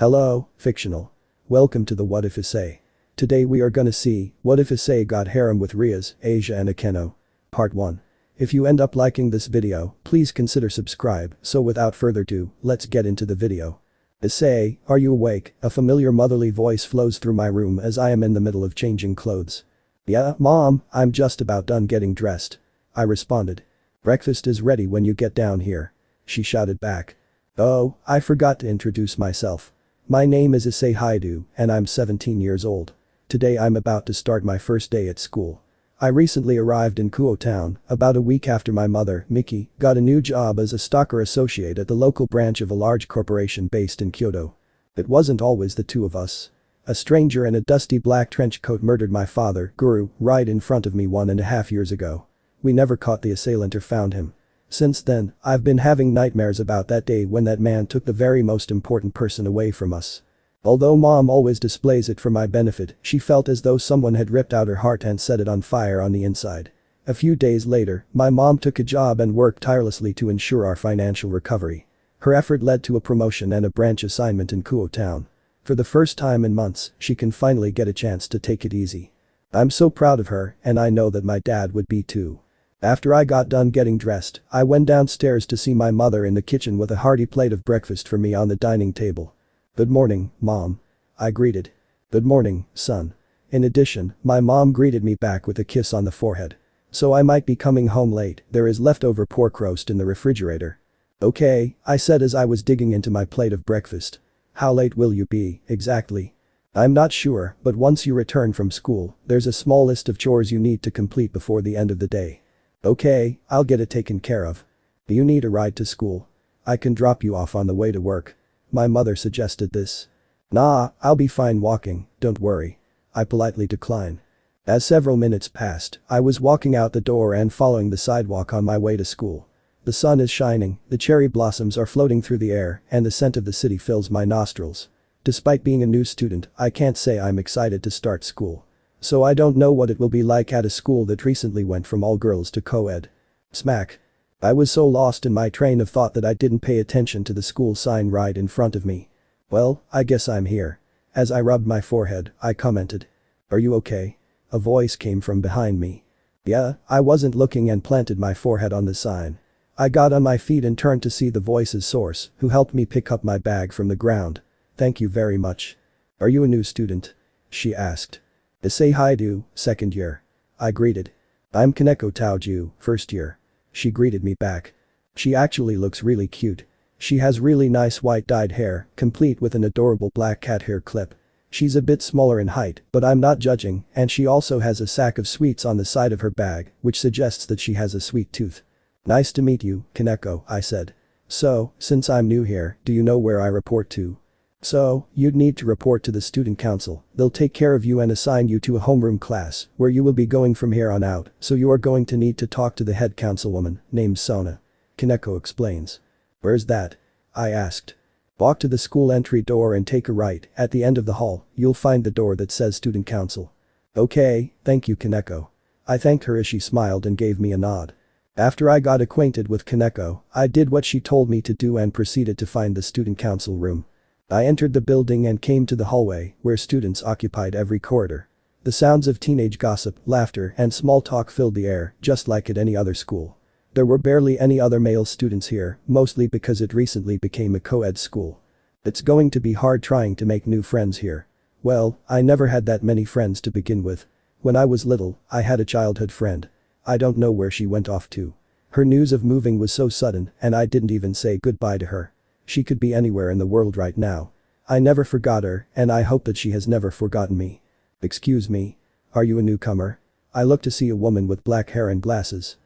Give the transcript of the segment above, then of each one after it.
Hello, fictional. Welcome to the What If Issei. Today we are gonna see, what if Issei got harem with Rias, Asia and Akeno. Part 1. If you end up liking this video, please consider subscribe, so without further ado, let's get into the video. Issei, are you awake? A familiar motherly voice flows through my room as I am in the middle of changing clothes. Yeah, Mom, I'm just about done getting dressed. I responded. Breakfast is ready when you get down here. She shouted back. Oh, I forgot to introduce myself. My name is Issei Haidu, and I'm 17 years old. Today I'm about to start my first day at school. I recently arrived in Kuo Town, about a week after my mother, Miki, got a new job as a stalker associate at the local branch of a large corporation based in Kyoto. It wasn't always the two of us. A stranger in a dusty black trench coat murdered my father, Guru, right in front of me 1.5 years ago. We never caught the assailant or found him. Since then, I've been having nightmares about that day when that man took the very most important person away from us. Although Mom always displays it for my benefit, she felt as though someone had ripped out her heart and set it on fire on the inside. A few days later, my mom took a job and worked tirelessly to ensure our financial recovery. Her effort led to a promotion and a branch assignment in Kuo Town. For the first time in months, she can finally get a chance to take it easy. I'm so proud of her, and I know that my dad would be too. After I got done getting dressed, I went downstairs to see my mother in the kitchen with a hearty plate of breakfast for me on the dining table. Good morning, Mom. I greeted. Good morning, son. In addition, my mom greeted me back with a kiss on the forehead. So I might be coming home late, there is leftover pork roast in the refrigerator. Okay, I said as I was digging into my plate of breakfast. How late will you be, exactly? I'm not sure, but once you return from school, there's a small list of chores you need to complete before the end of the day. Okay, I'll get it taken care of. Do you need a ride to school? I can drop you off on the way to work. My mother suggested this. Nah, I'll be fine walking, don't worry. I politely decline. As several minutes passed, I was walking out the door and following the sidewalk on my way to school. The sun is shining, the cherry blossoms are floating through the air, and the scent of the city fills my nostrils. Despite being a new student, I can't say I'm excited to start school. So I don't know what it will be like at a school that recently went from all girls to co-ed. Smack. I was so lost in my train of thought that I didn't pay attention to the school sign right in front of me. Well, I guess I'm here. As I rubbed my forehead, I commented. Are you okay? A voice came from behind me. Yeah, I wasn't looking and planted my forehead on the sign. I got on my feet and turned to see the voice's source, who helped me pick up my bag from the ground. Thank you very much. Are you a new student? She asked. Issei Haidu, second year. I greeted. I'm Kaneko Taoju, first year. She greeted me back. She actually looks really cute. She has really nice white dyed hair, complete with an adorable black cat hair clip. She's a bit smaller in height, but I'm not judging, and she also has a sack of sweets on the side of her bag, which suggests that she has a sweet tooth. Nice to meet you, Kaneko, I said. So, since I'm new here, do you know where I report to? So, you'd need to report to the student council, they'll take care of you and assign you to a homeroom class, where you will be going from here on out, so you are going to need to talk to the head councilwoman, named Sona. Kaneko explains. Where's that? I asked. Walk to the school entry door and take a right, at the end of the hall, you'll find the door that says student council. Okay, thank you Kaneko. I thanked her as she smiled and gave me a nod. After I got acquainted with Kaneko, I did what she told me to do and proceeded to find the student council room. I entered the building and came to the hallway, where students occupied every corridor. The sounds of teenage gossip, laughter, and small talk filled the air, just like at any other school. There were barely any other male students here, mostly because it recently became a co-ed school. It's going to be hard trying to make new friends here. Well, I never had that many friends to begin with. When I was little, I had a childhood friend. I don't know where she went off to. Her news of moving was so sudden, and I didn't even say goodbye to her. She could be anywhere in the world right now. I never forgot her, and I hope that she has never forgotten me. Excuse me. Are you a newcomer? I looked to see a woman with black hair and glasses.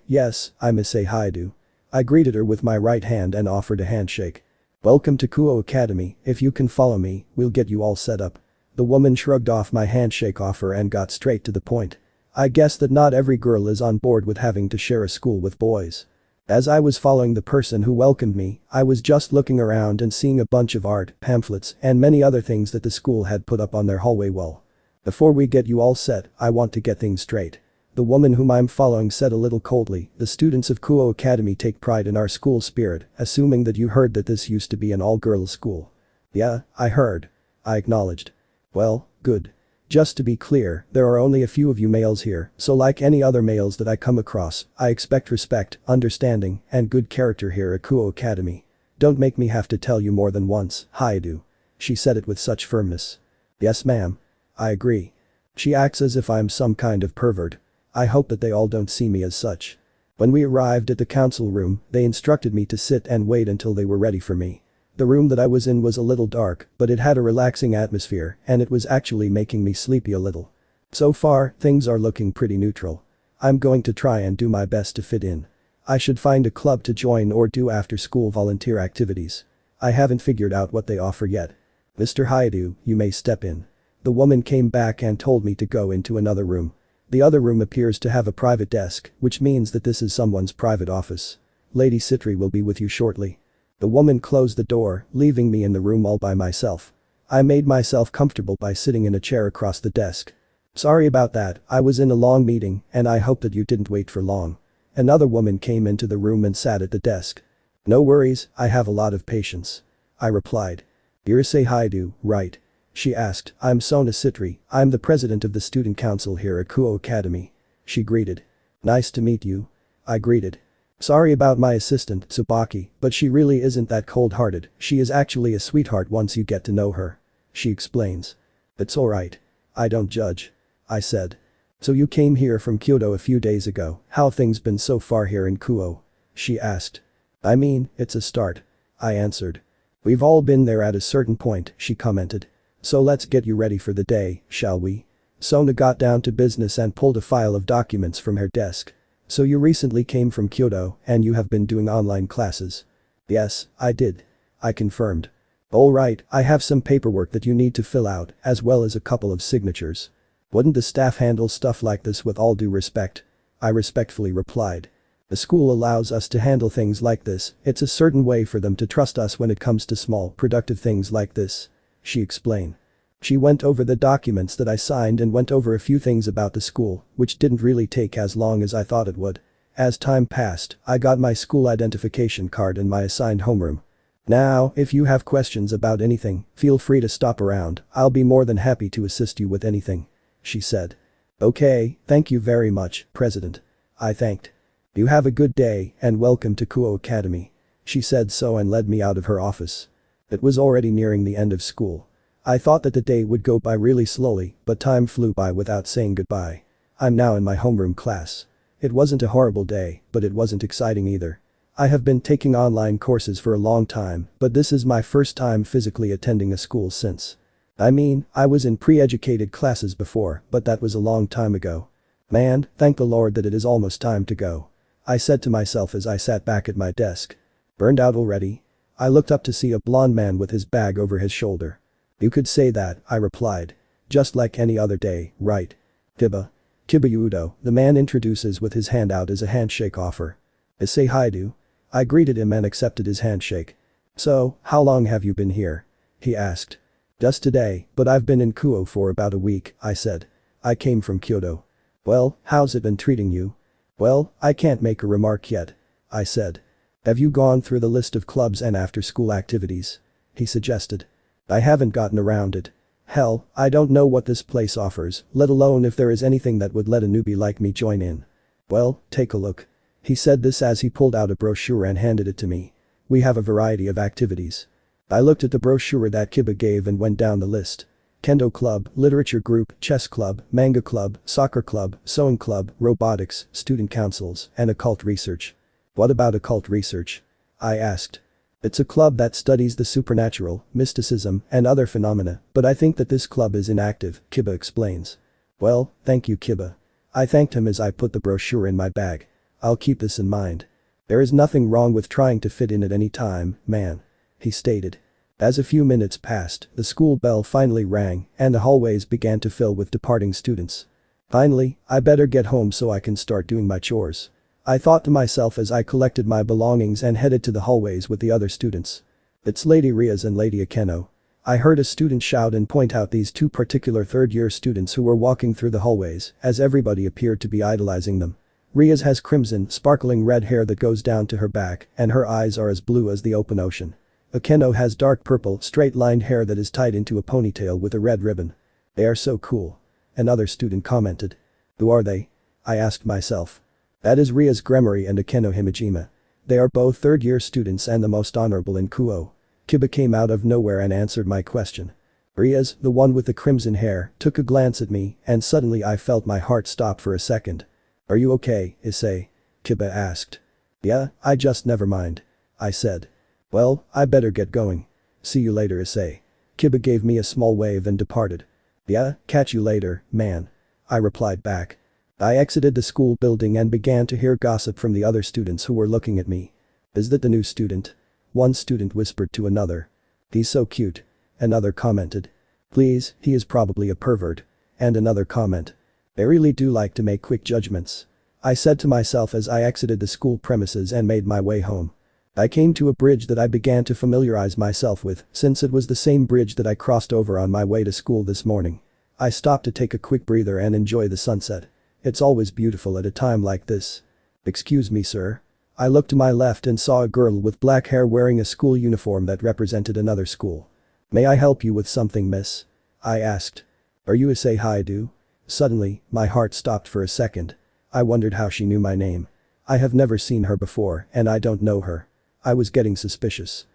Yes, I'm Issei Haidu. I greeted her with my right hand and offered a handshake. Welcome to Kuo Academy, if you can follow me, we'll get you all set up. The woman shrugged off my handshake offer and got straight to the point. I guess that not every girl is on board with having to share a school with boys. As I was following the person who welcomed me, I was just looking around and seeing a bunch of art, pamphlets, and many other things that the school had put up on their hallway wall. Before we get you all set, I want to get things straight. The woman whom I'm following said a little coldly, the students of Kuo Academy take pride in our school spirit, assuming that you heard that this used to be an all-girls school. Yeah, I heard. I acknowledged. Well, good. Just to be clear, there are only a few of you males here, so like any other males that I come across, I expect respect, understanding, and good character here at Kuo Academy. Don't make me have to tell you more than once, Haidu. She said it with such firmness. Yes ma'am. I agree. She acts as if I'm some kind of pervert. I hope that they all don't see me as such. When we arrived at the council room, they instructed me to sit and wait until they were ready for me. The room that I was in was a little dark, but it had a relaxing atmosphere and it was actually making me sleepy a little. So far, things are looking pretty neutral. I'm going to try and do my best to fit in. I should find a club to join or do after-school volunteer activities. I haven't figured out what they offer yet. Mr. Haidu, you may step in. The woman came back and told me to go into another room. The other room appears to have a private desk, which means that this is someone's private office. Lady Citri will be with you shortly. The woman closed the door, leaving me in the room all by myself. I made myself comfortable by sitting in a chair across the desk. Sorry about that, I was in a long meeting and I hope that you didn't wait for long. Another woman came into the room and sat at the desk. No worries, I have a lot of patience. I replied. You're Issei Haidu, right? She asked. I'm Sona Citri, I'm the president of the student council here at Kuo Academy. She greeted. Nice to meet you. I greeted. Sorry about my assistant, Tsubaki, but she really isn't that cold-hearted, she is actually a sweetheart once you get to know her. She explains. It's alright. I don't judge. I said. So you came here from Kyoto a few days ago, how things been so far here in Kuo? She asked. I mean, it's a start. I answered. We've all been there at a certain point, she commented. So let's get you ready for the day, shall we? Sona got down to business and pulled a file of documents from her desk. So you recently came from Kyoto and you have been doing online classes? Yes, I did. I confirmed. Alright, I have some paperwork that you need to fill out, as well as a couple of signatures. Wouldn't the staff handle stuff like this with all due respect? I respectfully replied. The school allows us to handle things like this, it's a certain way for them to trust us when it comes to small, productive things like this. She explained. She went over the documents that I signed and went over a few things about the school, which didn't really take as long as I thought it would. As time passed, I got my school identification card and my assigned homeroom. Now, if you have questions about anything, feel free to stop around, I'll be more than happy to assist you with anything. She said. Okay, thank you very much, President. I thanked. You have a good day and welcome to Kuo Academy. She said so and led me out of her office. It was already nearing the end of school. I thought that the day would go by really slowly, but time flew by without saying goodbye. I'm now in my homeroom class. It wasn't a horrible day, but it wasn't exciting either. I have been taking online courses for a long time, but this is my first time physically attending a school since. I mean, I was in pre-educated classes before, but that was a long time ago. Man, thank the Lord that it is almost time to go. I said to myself as I sat back at my desk. Burned out already? I looked up to see a blond man with his bag over his shoulder. You could say that, I replied. Just like any other day, right? Kiba. Kibayudo, the man introduces with his hand out as a handshake offer. Issei Haidu. I greeted him and accepted his handshake. So, how long have you been here? He asked. Just today, but I've been in Kuo for about a week, I said. I came from Kyoto. Well, how's it been treating you? Well, I can't make a remark yet. I said. Have you gone through the list of clubs and after-school activities? He suggested. I haven't gotten around it. Hell, I don't know what this place offers, let alone if there is anything that would let a newbie like me join in. Well, take a look. He said this as he pulled out a brochure and handed it to me. We have a variety of activities. I looked at the brochure that Kiba gave and went down the list. Kendo club, literature group, chess club, manga club, soccer club, sewing club, robotics, student councils, and occult research. What about occult research? I asked. It's a club that studies the supernatural, mysticism, and other phenomena, but I think that this club is inactive, Kiba explains. Well, thank you Kiba. I thanked him as I put the brochure in my bag. I'll keep this in mind. There is nothing wrong with trying to fit in at any time, man. He stated. As a few minutes passed, the school bell finally rang, and the hallways began to fill with departing students. Finally, I better get home so I can start doing my chores. I thought to myself as I collected my belongings and headed to the hallways with the other students. It's Lady Rias and Lady Akeno. I heard a student shout and point out these two particular third-year students who were walking through the hallways, as everybody appeared to be idolizing them. Rias has crimson, sparkling red hair that goes down to her back, and her eyes are as blue as the open ocean. Akeno has dark purple, straight-lined hair that is tied into a ponytail with a red ribbon. They are so cool. Another student commented. Who are they? I asked myself. That is Rias Gremory and Akeno Himejima. They are both third-year students and the most honorable in Kuo. Kiba came out of nowhere and answered my question. Rias, the one with the crimson hair, took a glance at me and suddenly I felt my heart stop for a second. Are you okay, Issei? Kiba asked. Yeah, I just never mind. I said. Well, I better get going. See you later, Issei. Kiba gave me a small wave and departed. Yeah, catch you later, man. I replied back. I exited the school building and began to hear gossip from the other students who were looking at me. Is that the new student? One student whispered to another. He's so cute. Another commented. Please, he is probably a pervert. And another comment. They really do like to make quick judgments. I said to myself as I exited the school premises and made my way home. I came to a bridge that I began to familiarize myself with since it was the same bridge that I crossed over on my way to school this morning. I stopped to take a quick breather and enjoy the sunset. It's always beautiful at a time like this. Excuse me, sir. I looked to my left and saw a girl with black hair wearing a school uniform that represented another school. May I help you with something, miss? I asked. Are you Issei Haidu? Suddenly, my heart stopped for a second. I wondered how she knew my name. I have never seen her before and I don't know her. I was getting suspicious.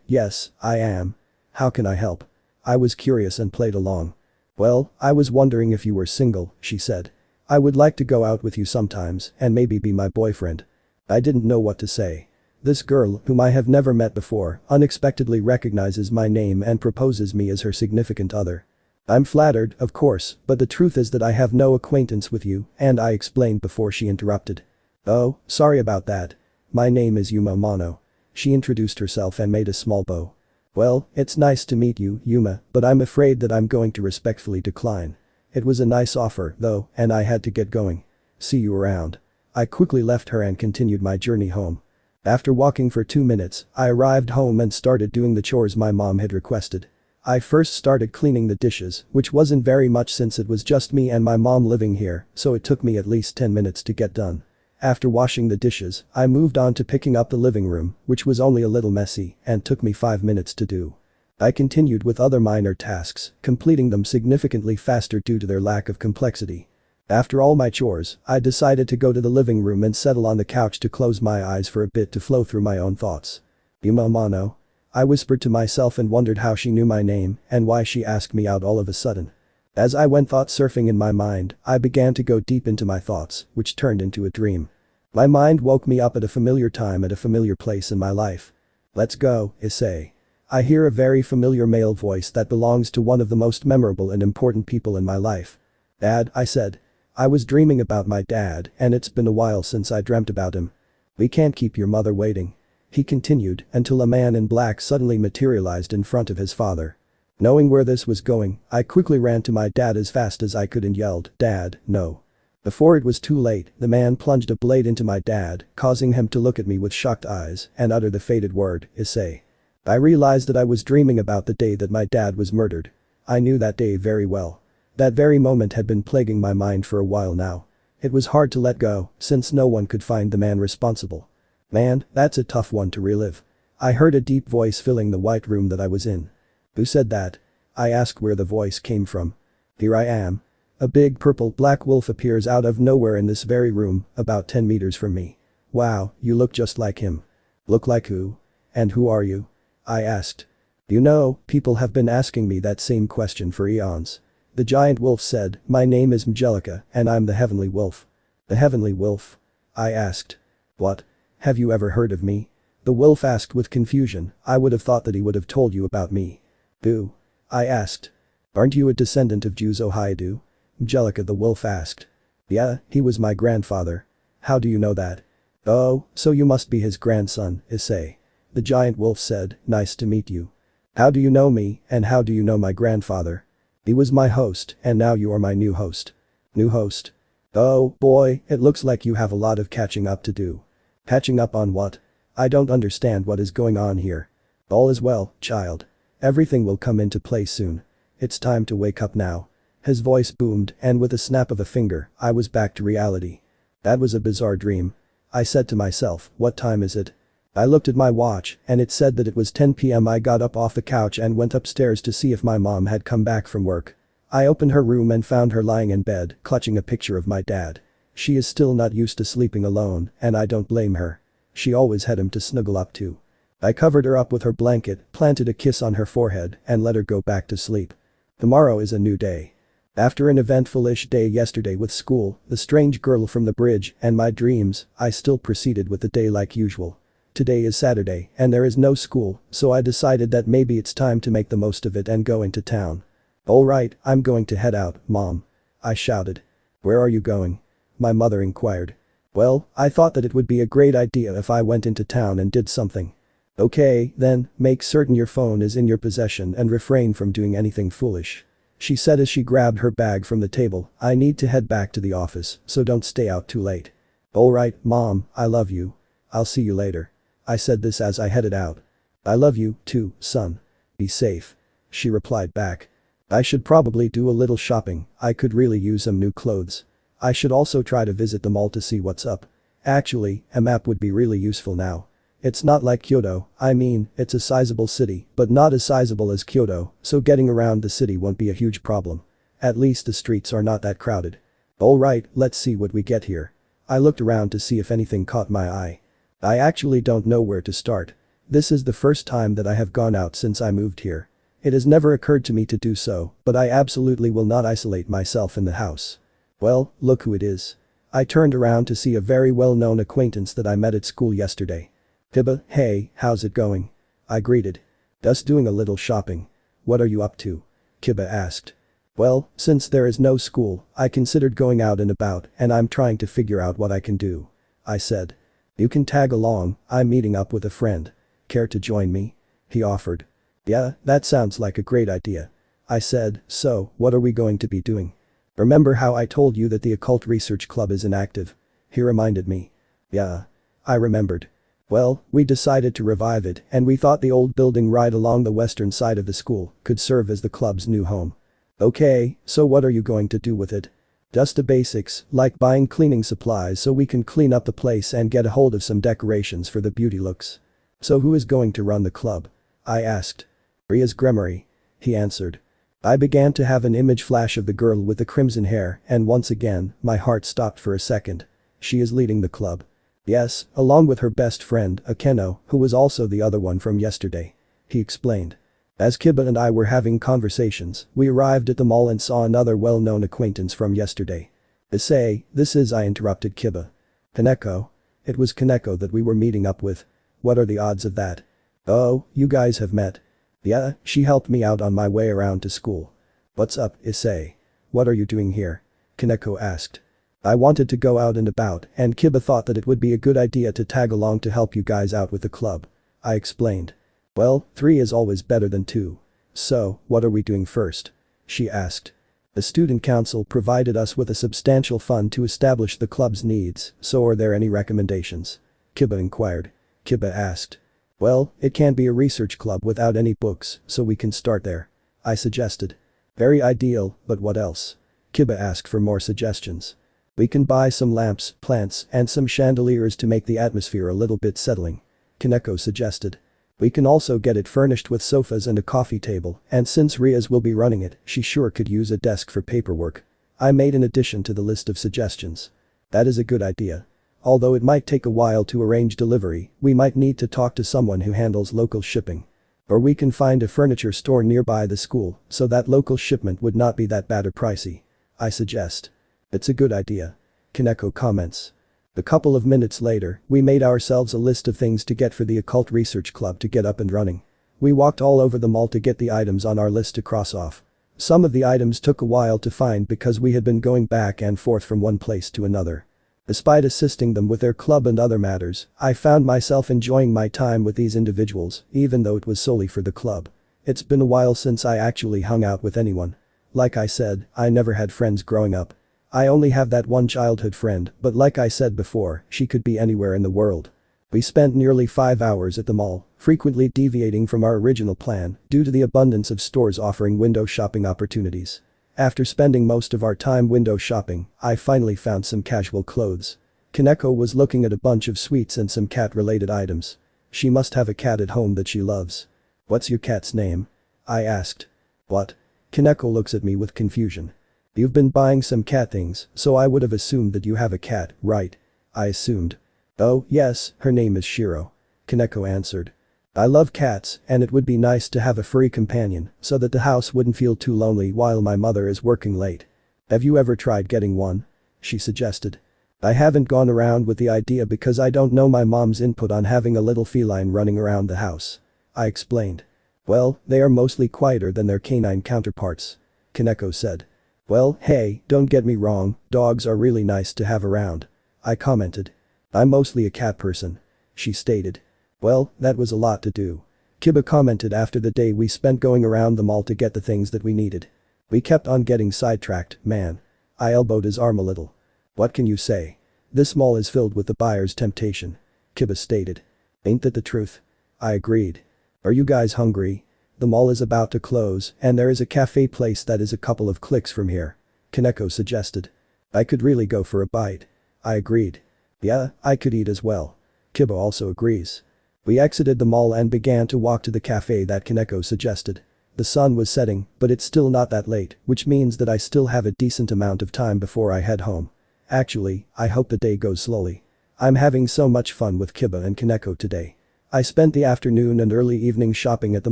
Yes, I am. How can I help? I was curious and played along. Well, I was wondering if you were single, she said. I would like to go out with you sometimes and maybe be my boyfriend. I didn't know what to say. This girl, whom I have never met before, unexpectedly recognizes my name and proposes me as her significant other. I'm flattered, of course, but the truth is that I have no acquaintance with you, and I explained before she interrupted. Oh, sorry about that. My name is Yuma Mono. She introduced herself and made a small bow. Well, it's nice to meet you, Yuma, but I'm afraid that I'm going to respectfully decline. It was a nice offer, though, and I had to get going. See you around. I quickly left her and continued my journey home. After walking for 2 minutes, I arrived home and started doing the chores my mom had requested. I first started cleaning the dishes, which wasn't very much since it was just me and my mom living here, so it took me at least 10 minutes to get done. After washing the dishes, I moved on to picking up the living room, which was only a little messy and took me 5 minutes to do. I continued with other minor tasks, completing them significantly faster due to their lack of complexity. After all my chores, I decided to go to the living room and settle on the couch to close my eyes for a bit to flow through my own thoughts. Yuma Mono. I whispered to myself and wondered how she knew my name and why she asked me out all of a sudden. As I went thought surfing in my mind, I began to go deep into my thoughts, which turned into a dream. My mind woke me up at a familiar time at a familiar place in my life. Let's go, Issei. I hear a very familiar male voice that belongs to one of the most memorable and important people in my life. Dad, I said. I was dreaming about my dad and it's been a while since I dreamt about him. We can't keep your mother waiting. He continued until a man in black suddenly materialized in front of his father. Knowing where this was going, I quickly ran to my dad as fast as I could and yelled, Dad, no. Before it was too late, the man plunged a blade into my dad, causing him to look at me with shocked eyes and utter the fated word, Issei. I realized that I was dreaming about the day that my dad was murdered. I knew that day very well. That very moment had been plaguing my mind for a while now. It was hard to let go, since no one could find the man responsible. Man, that's a tough one to relive. I heard a deep voice filling the white room that I was in. Who said that? I asked where the voice came from. Here I am. A big purple black wolf appears out of nowhere in this very room, about 10 meters from me. Wow, you look just like him. Look like who? And who are you? I asked. You know, people have been asking me that same question for eons. The giant wolf said, my name is Mgelika and I'm the Heavenly Wolf. The Heavenly Wolf? I asked. What? Have you ever heard of me? The wolf asked with confusion. I would have thought that he would have told you about me. Who? I asked. Aren't you a descendant of Juzo Haidu? Mgelika the wolf asked. Yeah, he was my grandfather. How do you know that? Oh, so you must be his grandson, Issei. The giant wolf said, nice to meet you. How do you know me and how do you know my grandfather? He was my host and now you are my new host. New host? Oh, boy, it looks like you have a lot of catching up to do. Catching up on what? I don't understand what is going on here. All is well, child. Everything will come into place soon. It's time to wake up now. His voice boomed and with a snap of a finger, I was back to reality. That was a bizarre dream. I said to myself, what time is it? I looked at my watch and it said that it was 10 p.m. I got up off the couch and went upstairs to see if my mom had come back from work. I opened her room and found her lying in bed, clutching a picture of my dad. She is still not used to sleeping alone, and I don't blame her. She always had him to snuggle up to. I covered her up with her blanket, planted a kiss on her forehead, and let her go back to sleep. Tomorrow is a new day. After an eventful-ish day yesterday with school, the strange girl from the bridge, and my dreams, I still proceeded with the day like usual. Today is Saturday, and there is no school, so I decided that maybe it's time to make the most of it and go into town. "Alright, I'm going to head out, Mom," I shouted. "Where are you going?" my mother inquired. "Well, I thought that it would be a great idea if I went into town and did something." "Okay, then, make certain your phone is in your possession and refrain from doing anything foolish," she said as she grabbed her bag from the table. "I need to head back to the office, so don't stay out too late." "Alright, Mom, I love you. I'll see you later." I said this as I headed out. "I love you, too, son. Be safe," she replied back. I should probably do a little shopping. I could really use some new clothes. I should also try to visit the mall to see what's up. Actually, a map would be really useful now. It's not like Kyoto, I mean, it's a sizable city, but not as sizable as Kyoto, so getting around the city won't be a huge problem. At least the streets are not that crowded. Alright, let's see what we get here. I looked around to see if anything caught my eye. I actually don't know where to start. This is the first time that I have gone out since I moved here. It has never occurred to me to do so, but I absolutely will not isolate myself in the house. Well, look who it is. I turned around to see a very well-known acquaintance that I met at school yesterday. "Kiba, hey, how's it going?" I greeted. "Just doing a little shopping. What are you up to?" Kiba asked. "Well, since there is no school, I considered going out and about and I'm trying to figure out what I can do," I said. "You can tag along, I'm meeting up with a friend. Care to join me?" he offered. "Yeah, that sounds like a great idea," I said. "So, what are we going to be doing?" "Remember how I told you that the occult research club is inactive?" he reminded me. "Yeah." I remembered. "Well, we decided to revive it and we thought the old building right along the western side of the school could serve as the club's new home." "Okay, so what are you going to do with it?" "Just the basics, like buying cleaning supplies so we can clean up the place and get a hold of some decorations for the beauty looks." "So who is going to run the club?" I asked. "Rias Gremory," he answered. I began to have an image flash of the girl with the crimson hair and once again, my heart stopped for a second. She is leading the club. Yes, along with her best friend, Akeno, who was also the other one from yesterday. He explained. As Kiba and I were having conversations, we arrived at the mall and saw another well-known acquaintance from yesterday. "Issei, this is," I interrupted Kiba. "Kaneko?" It was Kaneko that we were meeting up with. "What are the odds of that?" "Oh, you guys have met?" "Yeah, she helped me out on my way around to school." "What's up, Issei? What are you doing here?" Kaneko asked. "I wanted to go out and about and Kiba thought that it would be a good idea to tag along to help you guys out with the club," I explained. "Well, 3 is always better than 2. So, what are we doing first?" she asked. "The student council provided us with a substantial fund to establish the club's needs, so are there any recommendations?" Kiba inquired. Kiba asked. "Well, it can't be a research club without any books, so we can start there," I suggested. "Very ideal, but what else?" Kiba asked for more suggestions. "We can buy some lamps, plants, and some chandeliers to make the atmosphere a little bit settling," Kaneko suggested. "We can also get it furnished with sofas and a coffee table, and since Rias will be running it, she sure could use a desk for paperwork." I made an addition to the list of suggestions. "That is a good idea. Although it might take a while to arrange delivery, we might need to talk to someone who handles local shipping. Or we can find a furniture store nearby the school so that local shipment would not be that bad or pricey," I suggest. "It's a good idea," Kaneko comments. A couple of minutes later, we made ourselves a list of things to get for the occult research club to get up and running. We walked all over the mall to get the items on our list to cross off. Some of the items took a while to find because we had been going back and forth from one place to another. Despite assisting them with their club and other matters, I found myself enjoying my time with these individuals, even though it was solely for the club. It's been a while since I actually hung out with anyone. Like I said, I never had friends growing up. I only have that one childhood friend, but like I said before, she could be anywhere in the world. We spent nearly 5 hours at the mall, frequently deviating from our original plan due to the abundance of stores offering window shopping opportunities. After spending most of our time window shopping, I finally found some casual clothes. Kaneko was looking at a bunch of sweets and some cat-related items. She must have a cat at home that she loves. What's your cat's name? I asked. What? Kaneko looks at me with confusion. You've been buying some cat things, so I would have assumed that you have a cat, right? I assumed. Oh, yes, her name is Shiro. Kaneko answered. I love cats, and it would be nice to have a furry companion so that the house wouldn't feel too lonely while my mother is working late. Have you ever tried getting one? She suggested. I haven't gone around with the idea because I don't know my mom's input on having a little feline running around the house. I explained. Well, they are mostly quieter than their canine counterparts. Kaneko said. Well, hey, don't get me wrong, dogs are really nice to have around. I commented. I'm mostly a cat person. She stated. Well, that was a lot to do. Kiba commented after the day we spent going around the mall to get the things that we needed. We kept on getting sidetracked, man. I elbowed his arm a little. What can you say? This mall is filled with the buyer's temptation. Kiba stated. Ain't that the truth? I agreed. Are you guys hungry? The mall is about to close and there is a cafe place that is a couple of clicks from here. Kaneko suggested. I could really go for a bite. I agreed. Yeah, I could eat as well. Kiba also agrees. We exited the mall and began to walk to the cafe that Kaneko suggested. The sun was setting, but it's still not that late, which means that I still have a decent amount of time before I head home. Actually, I hope the day goes slowly. I'm having so much fun with Kiba and Kaneko today. I spent the afternoon and early evening shopping at the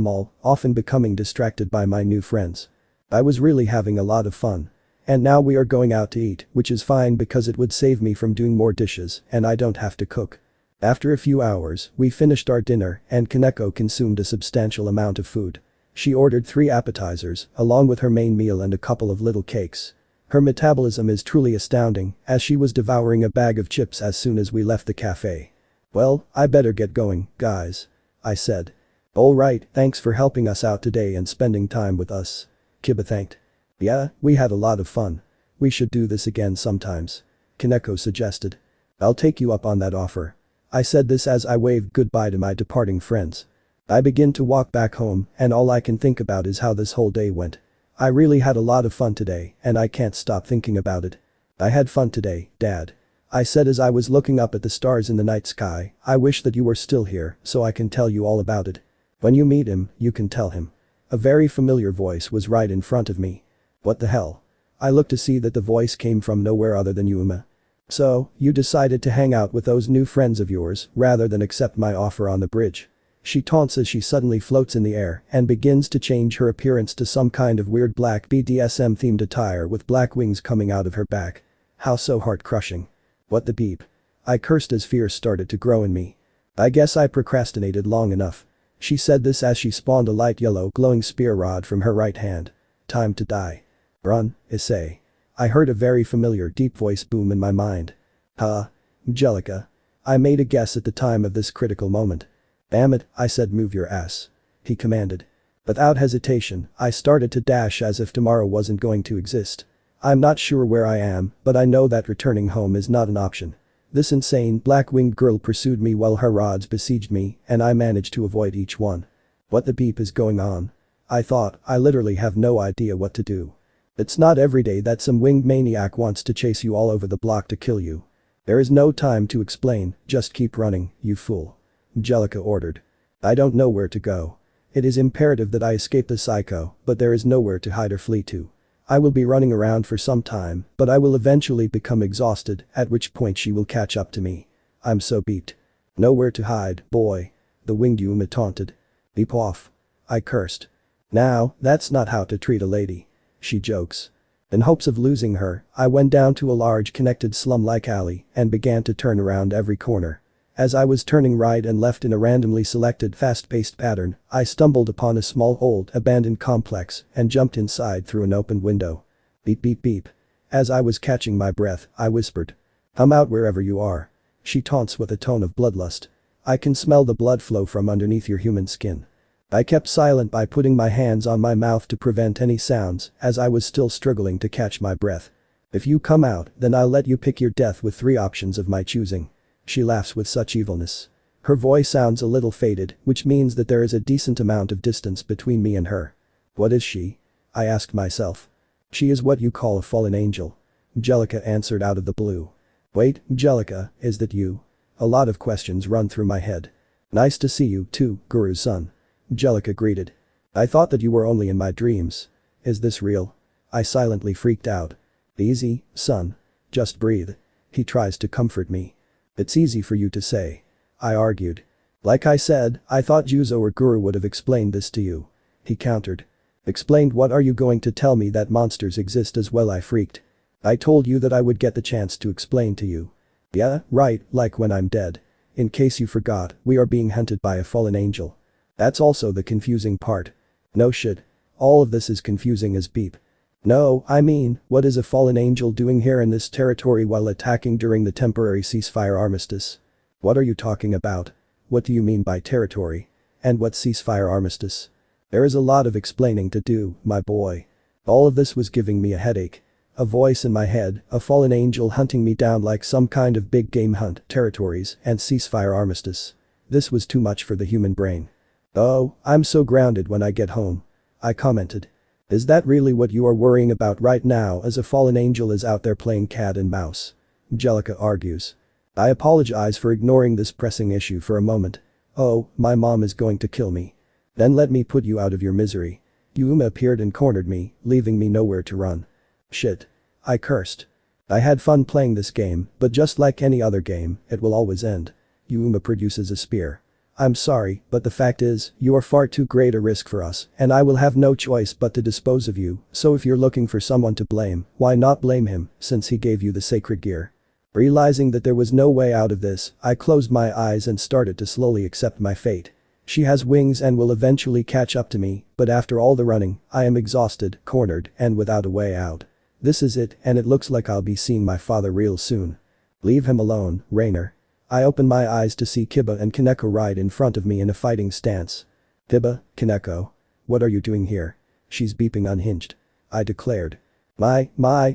mall, often becoming distracted by my new friends. I was really having a lot of fun. And now we are going out to eat, which is fine because it would save me from doing more dishes and I don't have to cook. After a few hours, we finished our dinner and Kaneko consumed a substantial amount of food. She ordered 3 appetizers, along with her main meal and a couple of little cakes. Her metabolism is truly astounding, as she was devouring a bag of chips as soon as we left the cafe. Well, I better get going, guys. I said. Alright, thanks for helping us out today and spending time with us. Kiba thanked. Yeah, we had a lot of fun. We should do this again sometimes. Kaneko suggested. I'll take you up on that offer. I said this as I waved goodbye to my departing friends. I begin to walk back home and all I can think about is how this whole day went. I really had a lot of fun today and I can't stop thinking about it. I had fun today, Dad. I said as I was looking up at the stars in the night sky, I wish that you were still here so I can tell you all about it. When you meet him, you can tell him. A very familiar voice was right in front of me. What the hell? I looked to see that the voice came from nowhere other than Yuma. So, you decided to hang out with those new friends of yours rather than accept my offer on the bridge. She taunts as she suddenly floats in the air and begins to change her appearance to some kind of weird black BDSM themed attire with black wings coming out of her back. How so heart-crushing. What the beep? I cursed as fear started to grow in me. I guess I procrastinated long enough. She said this as she spawned a light yellow glowing spear rod from her right hand. Time to die. Run, Issei. I heard a very familiar deep voice boom in my mind. Mgelika. I made a guess at the time of this critical moment. Damn it, I said move your ass. He commanded. Without hesitation, I started to dash as if tomorrow wasn't going to exist. I'm not sure where I am, but I know that returning home is not an option. This insane black-winged girl pursued me while her rods besieged me and I managed to avoid each one. What the beep is going on? I thought, I literally have no idea what to do. It's not every day that some winged maniac wants to chase you all over the block to kill you. There is no time to explain, just keep running, you fool. Mgelika ordered. I don't know where to go. It is imperative that I escape the psycho, but there is nowhere to hide or flee to. I will be running around for some time, but I will eventually become exhausted, at which point she will catch up to me. I'm so beeped. Nowhere to hide, boy. The winged Yuma taunted. Beep off. I cursed. Now, that's not how to treat a lady. She jokes. In hopes of losing her, I went down to a large connected slum-like alley and began to turn around every corner. As I was turning right and left in a randomly selected fast-paced pattern, I stumbled upon a small old abandoned complex and jumped inside through an open window. Beep beep beep. As I was catching my breath, I whispered. Come out wherever you are. She taunts with a tone of bloodlust. I can smell the blood flow from underneath your human skin. I kept silent by putting my hands on my mouth to prevent any sounds as I was still struggling to catch my breath. If you come out, then I'll let you pick your death with 3 options of my choosing. She laughs with such evilness. Her voice sounds a little faded, which means that there is a decent amount of distance between me and her. What is she? I asked myself. She is what you call a fallen angel. Mgelika answered out of the blue. Wait, Mgelika, is that you? A lot of questions run through my head. Nice to see you too, Guru's son. Mgelika greeted. I thought that you were only in my dreams. Is this real? I silently freaked out. Easy, son. Just breathe. He tries to comfort me. It's easy for you to say. I argued. Like I said, I thought Juzo or Guru would have explained this to you. He countered. Explained what? Are you going to tell me that monsters exist as well? I freaked. I told you that I would get the chance to explain to you. Yeah, right, like when I'm dead. In case you forgot, we are being hunted by a fallen angel. That's also the confusing part. No shit. All of this is confusing as beep. No, I mean, what is a fallen angel doing here in this territory while attacking during the temporary ceasefire armistice? What are you talking about? What do you mean by territory? And what ceasefire armistice? There is a lot of explaining to do, my boy. All of this was giving me a headache. A voice in my head, a fallen angel hunting me down like some kind of big game hunt, territories, and ceasefire armistice. This was too much for the human brain. Oh, I'm so grounded when I get home. I commented. Is that really what you are worrying about right now as a fallen angel is out there playing cat and mouse? Mgelika argues. I apologize for ignoring this pressing issue for a moment. Oh, my mom is going to kill me. Then let me put you out of your misery. Yuma appeared and cornered me, leaving me nowhere to run. Shit. I cursed. I had fun playing this game, but just like any other game, it will always end. Yuma produces a spear. I'm sorry, but the fact is, you are far too great a risk for us, and I will have no choice but to dispose of you, so if you're looking for someone to blame, why not blame him, since he gave you the sacred gear? Realizing that there was no way out of this, I closed my eyes and started to slowly accept my fate. She has wings and will eventually catch up to me, but after all the running, I am exhausted, cornered, and without a way out. This is it, and it looks like I'll be seeing my father real soon. Leave him alone, Rainer. I open my eyes to see Kiba and Kaneko right in front of me in a fighting stance. Kiba, Kaneko. What are you doing here? She's beeping unhinged. I declared. My,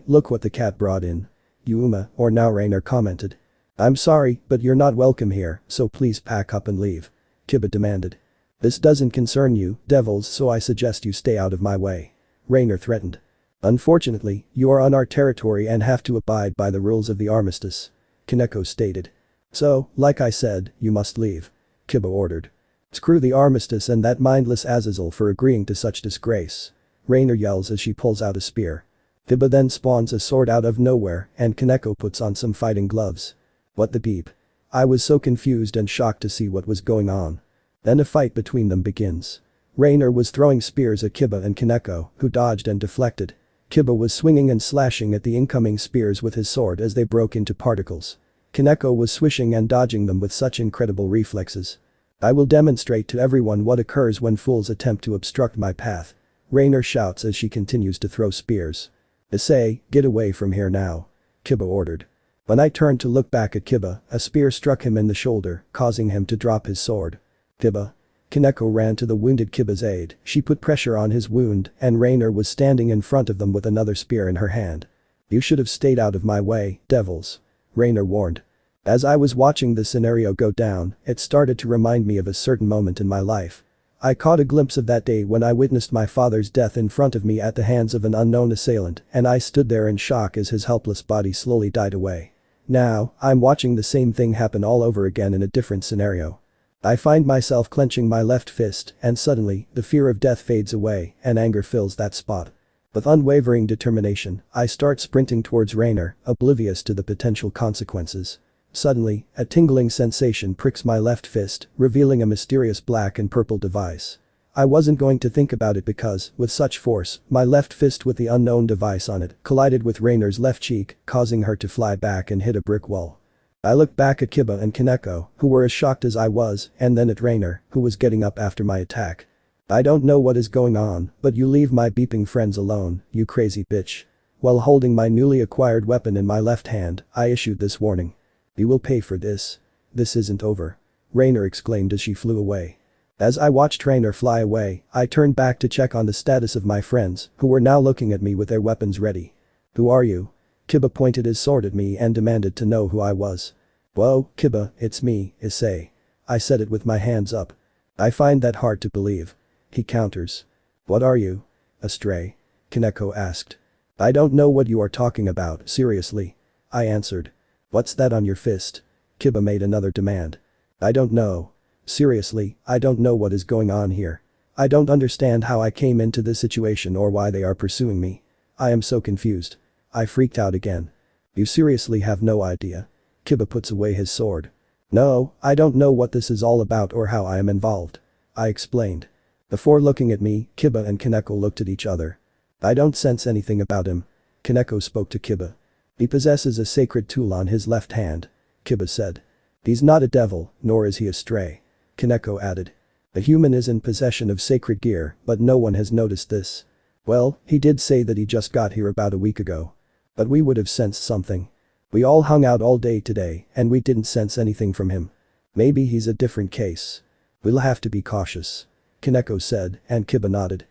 look what the cat brought in. Yuma, or now Rainer commented. I'm sorry, but you're not welcome here, so please pack up and leave. Kiba demanded. This doesn't concern you, devils, so I suggest you stay out of my way. Rainer threatened. Unfortunately, you are on our territory and have to abide by the rules of the armistice. Kaneko stated. So, like I said, you must leave. Kiba ordered. Screw the armistice and that mindless Azazel for agreeing to such disgrace. Rainer yells as she pulls out a spear. Kiba then spawns a sword out of nowhere and Kaneko puts on some fighting gloves. What the beep? I was so confused and shocked to see what was going on. Then a fight between them begins. Rainer was throwing spears at Kiba and Kaneko, who dodged and deflected. Kiba was swinging and slashing at the incoming spears with his sword as they broke into particles. Kaneko was swishing and dodging them with such incredible reflexes. I will demonstrate to everyone what occurs when fools attempt to obstruct my path. Rainer shouts as she continues to throw spears. Issei, get away from here now. Kiba ordered. When I turned to look back at Kiba, a spear struck him in the shoulder, causing him to drop his sword. Kiba. Kaneko ran to the wounded Kiba's aid, she put pressure on his wound, and Rainer was standing in front of them with another spear in her hand. You should have stayed out of my way, devils. Rainer warned. As I was watching the scenario go down, it started to remind me of a certain moment in my life. I caught a glimpse of that day when I witnessed my father's death in front of me at the hands of an unknown assailant, and I stood there in shock as his helpless body slowly died away. Now, I'm watching the same thing happen all over again in a different scenario. I find myself clenching my left fist, and suddenly, the fear of death fades away, and anger fills that spot. With unwavering determination, I start sprinting towards Rainer, oblivious to the potential consequences. Suddenly, a tingling sensation pricks my left fist, revealing a mysterious black and purple device. I wasn't going to think about it because, with such force, my left fist with the unknown device on it collided with Rainer's left cheek, causing her to fly back and hit a brick wall. I looked back at Kiba and Kaneko, who were as shocked as I was, and then at Rainer, who was getting up after my attack. I don't know what is going on, but you leave my beeping friends alone, you crazy bitch. While holding my newly acquired weapon in my left hand, I issued this warning. You will pay for this. This isn't over. Rainer exclaimed as she flew away. As I watched Rainer fly away, I turned back to check on the status of my friends, who were now looking at me with their weapons ready. Who are you? Kiba pointed his sword at me and demanded to know who I was. Whoa, Kiba, it's me, Issei. I said it with my hands up. I find that hard to believe. He counters. What are you? A stray? Kaneko asked. I don't know what you are talking about, seriously. I answered. What's that on your fist? Kiba made another demand. I don't know. Seriously, I don't know what is going on here. I don't understand how I came into this situation or why they are pursuing me. I am so confused. I freaked out again. You seriously have no idea? Kiba puts away his sword. No, I don't know what this is all about or how I am involved. I explained. Before looking at me, Kiba and Kaneko looked at each other. I don't sense anything about him. Kaneko spoke to Kiba. He possesses a sacred tool on his left hand. Kiba said. He's not a devil, nor is he a stray. Kaneko added. The human is in possession of sacred gear, but no one has noticed this. Well, he did say that he just got here about a week ago. But we would have sensed something. We all hung out all day today, and we didn't sense anything from him. Maybe he's a different case. We'll have to be cautious. Kaneko said, and Kiba nodded.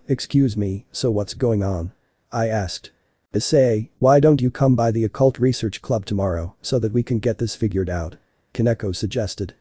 Excuse me, so what's going on? I asked. Issei, why don't you come by the occult research club tomorrow so that we can get this figured out? Kaneko suggested.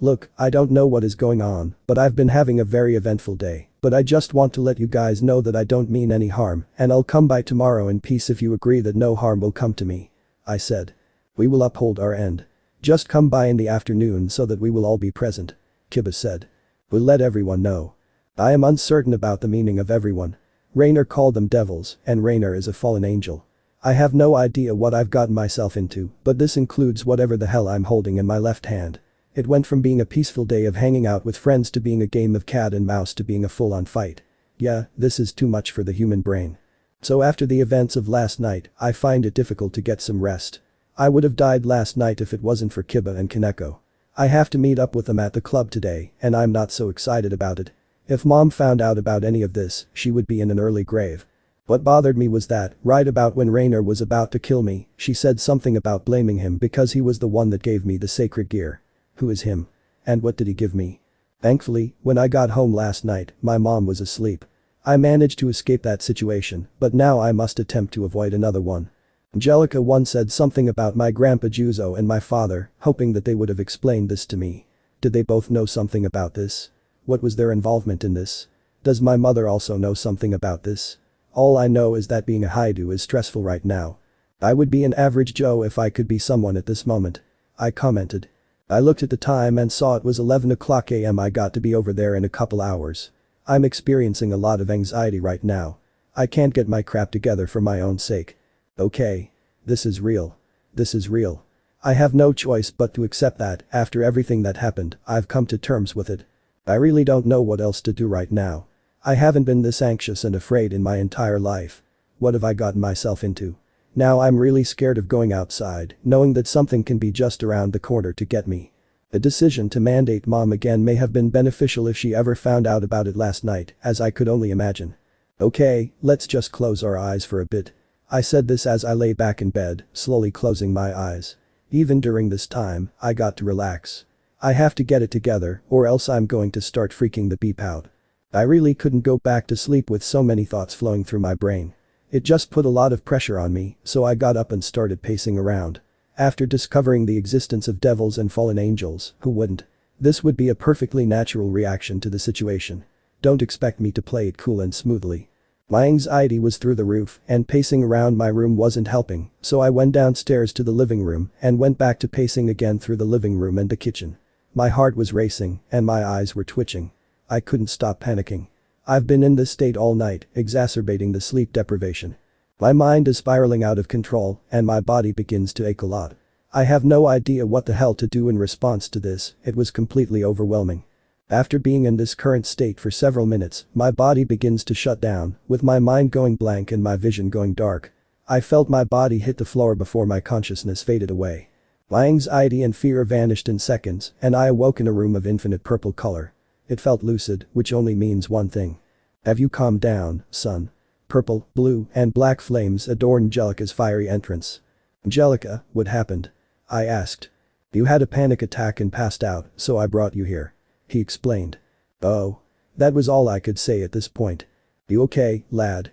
Look, I don't know what is going on, but I've been having a very eventful day, but I just want to let you guys know that I don't mean any harm, and I'll come by tomorrow in peace if you agree that no harm will come to me. I said. We will uphold our end. Just come by in the afternoon so that we will all be present. Kiba said. We'll let everyone know. I am uncertain about the meaning of everyone. Rainer called them devils, and Rainer is a fallen angel. I have no idea what I've gotten myself into, but this includes whatever the hell I'm holding in my left hand. It went from being a peaceful day of hanging out with friends to being a game of cat and mouse to being a full-on fight. Yeah, this is too much for the human brain. So after the events of last night, I find it difficult to get some rest. I would have died last night if it wasn't for Kiba and Kaneko. I have to meet up with them at the club today, and I'm not so excited about it. If Mom found out about any of this, she would be in an early grave. What bothered me was that, right about when Rainer was about to kill me, she said something about blaming him because he was the one that gave me the sacred gear. Who is him? And what did he give me? Thankfully, when I got home last night, my mom was asleep. I managed to escape that situation, but now I must attempt to avoid another one. Mgelika once said something about my grandpa Juzo and my father, hoping that they would have explained this to me. Did they both know something about this? What was their involvement in this? Does my mother also know something about this? All I know is that being a Haidu is stressful right now. I would be an average Joe if I could be someone at this moment. I commented. I looked at the time and saw it was 11 o'clock AM. I got to be over there in a couple hours. I'm experiencing a lot of anxiety right now. I can't get my crap together for my own sake. Okay. This is real. This is real. I have no choice but to accept that, after everything that happened, I've come to terms with it. I really don't know what else to do right now. I haven't been this anxious and afraid in my entire life. What have I gotten myself into? Now I'm really scared of going outside, knowing that something can be just around the corner to get me. The decision to mandate Mom again may have been beneficial if she ever found out about it last night, as I could only imagine. Okay, let's just close our eyes for a bit. I said this as I lay back in bed, slowly closing my eyes. Even during this time, I got to relax. I have to get it together, or else I'm going to start freaking the beep out. I really couldn't go back to sleep with so many thoughts flowing through my brain. It just put a lot of pressure on me, so I got up and started pacing around. After discovering the existence of devils and fallen angels, who wouldn't? This would be a perfectly natural reaction to the situation. Don't expect me to play it cool and smoothly. My anxiety was through the roof, and pacing around my room wasn't helping, so I went downstairs to the living room and went back to pacing again through the living room and the kitchen. My heart was racing, and my eyes were twitching. I couldn't stop panicking. I've been in this state all night, exacerbating the sleep deprivation. My mind is spiraling out of control, and my body begins to ache a lot. I have no idea what the hell to do in response to this. It was completely overwhelming. After being in this current state for several minutes, my body begins to shut down, with my mind going blank and my vision going dark. I felt my body hit the floor before my consciousness faded away. My anxiety and fear vanished in seconds, and I awoke in a room of infinite purple color. It felt lucid, which only means one thing. Have you calmed down, son? Purple, blue, and black flames adorned Mgelika's fiery entrance. Mgelika, what happened? I asked. You had a panic attack and passed out, so I brought you here. He explained. Oh. That was all I could say at this point. You okay, lad?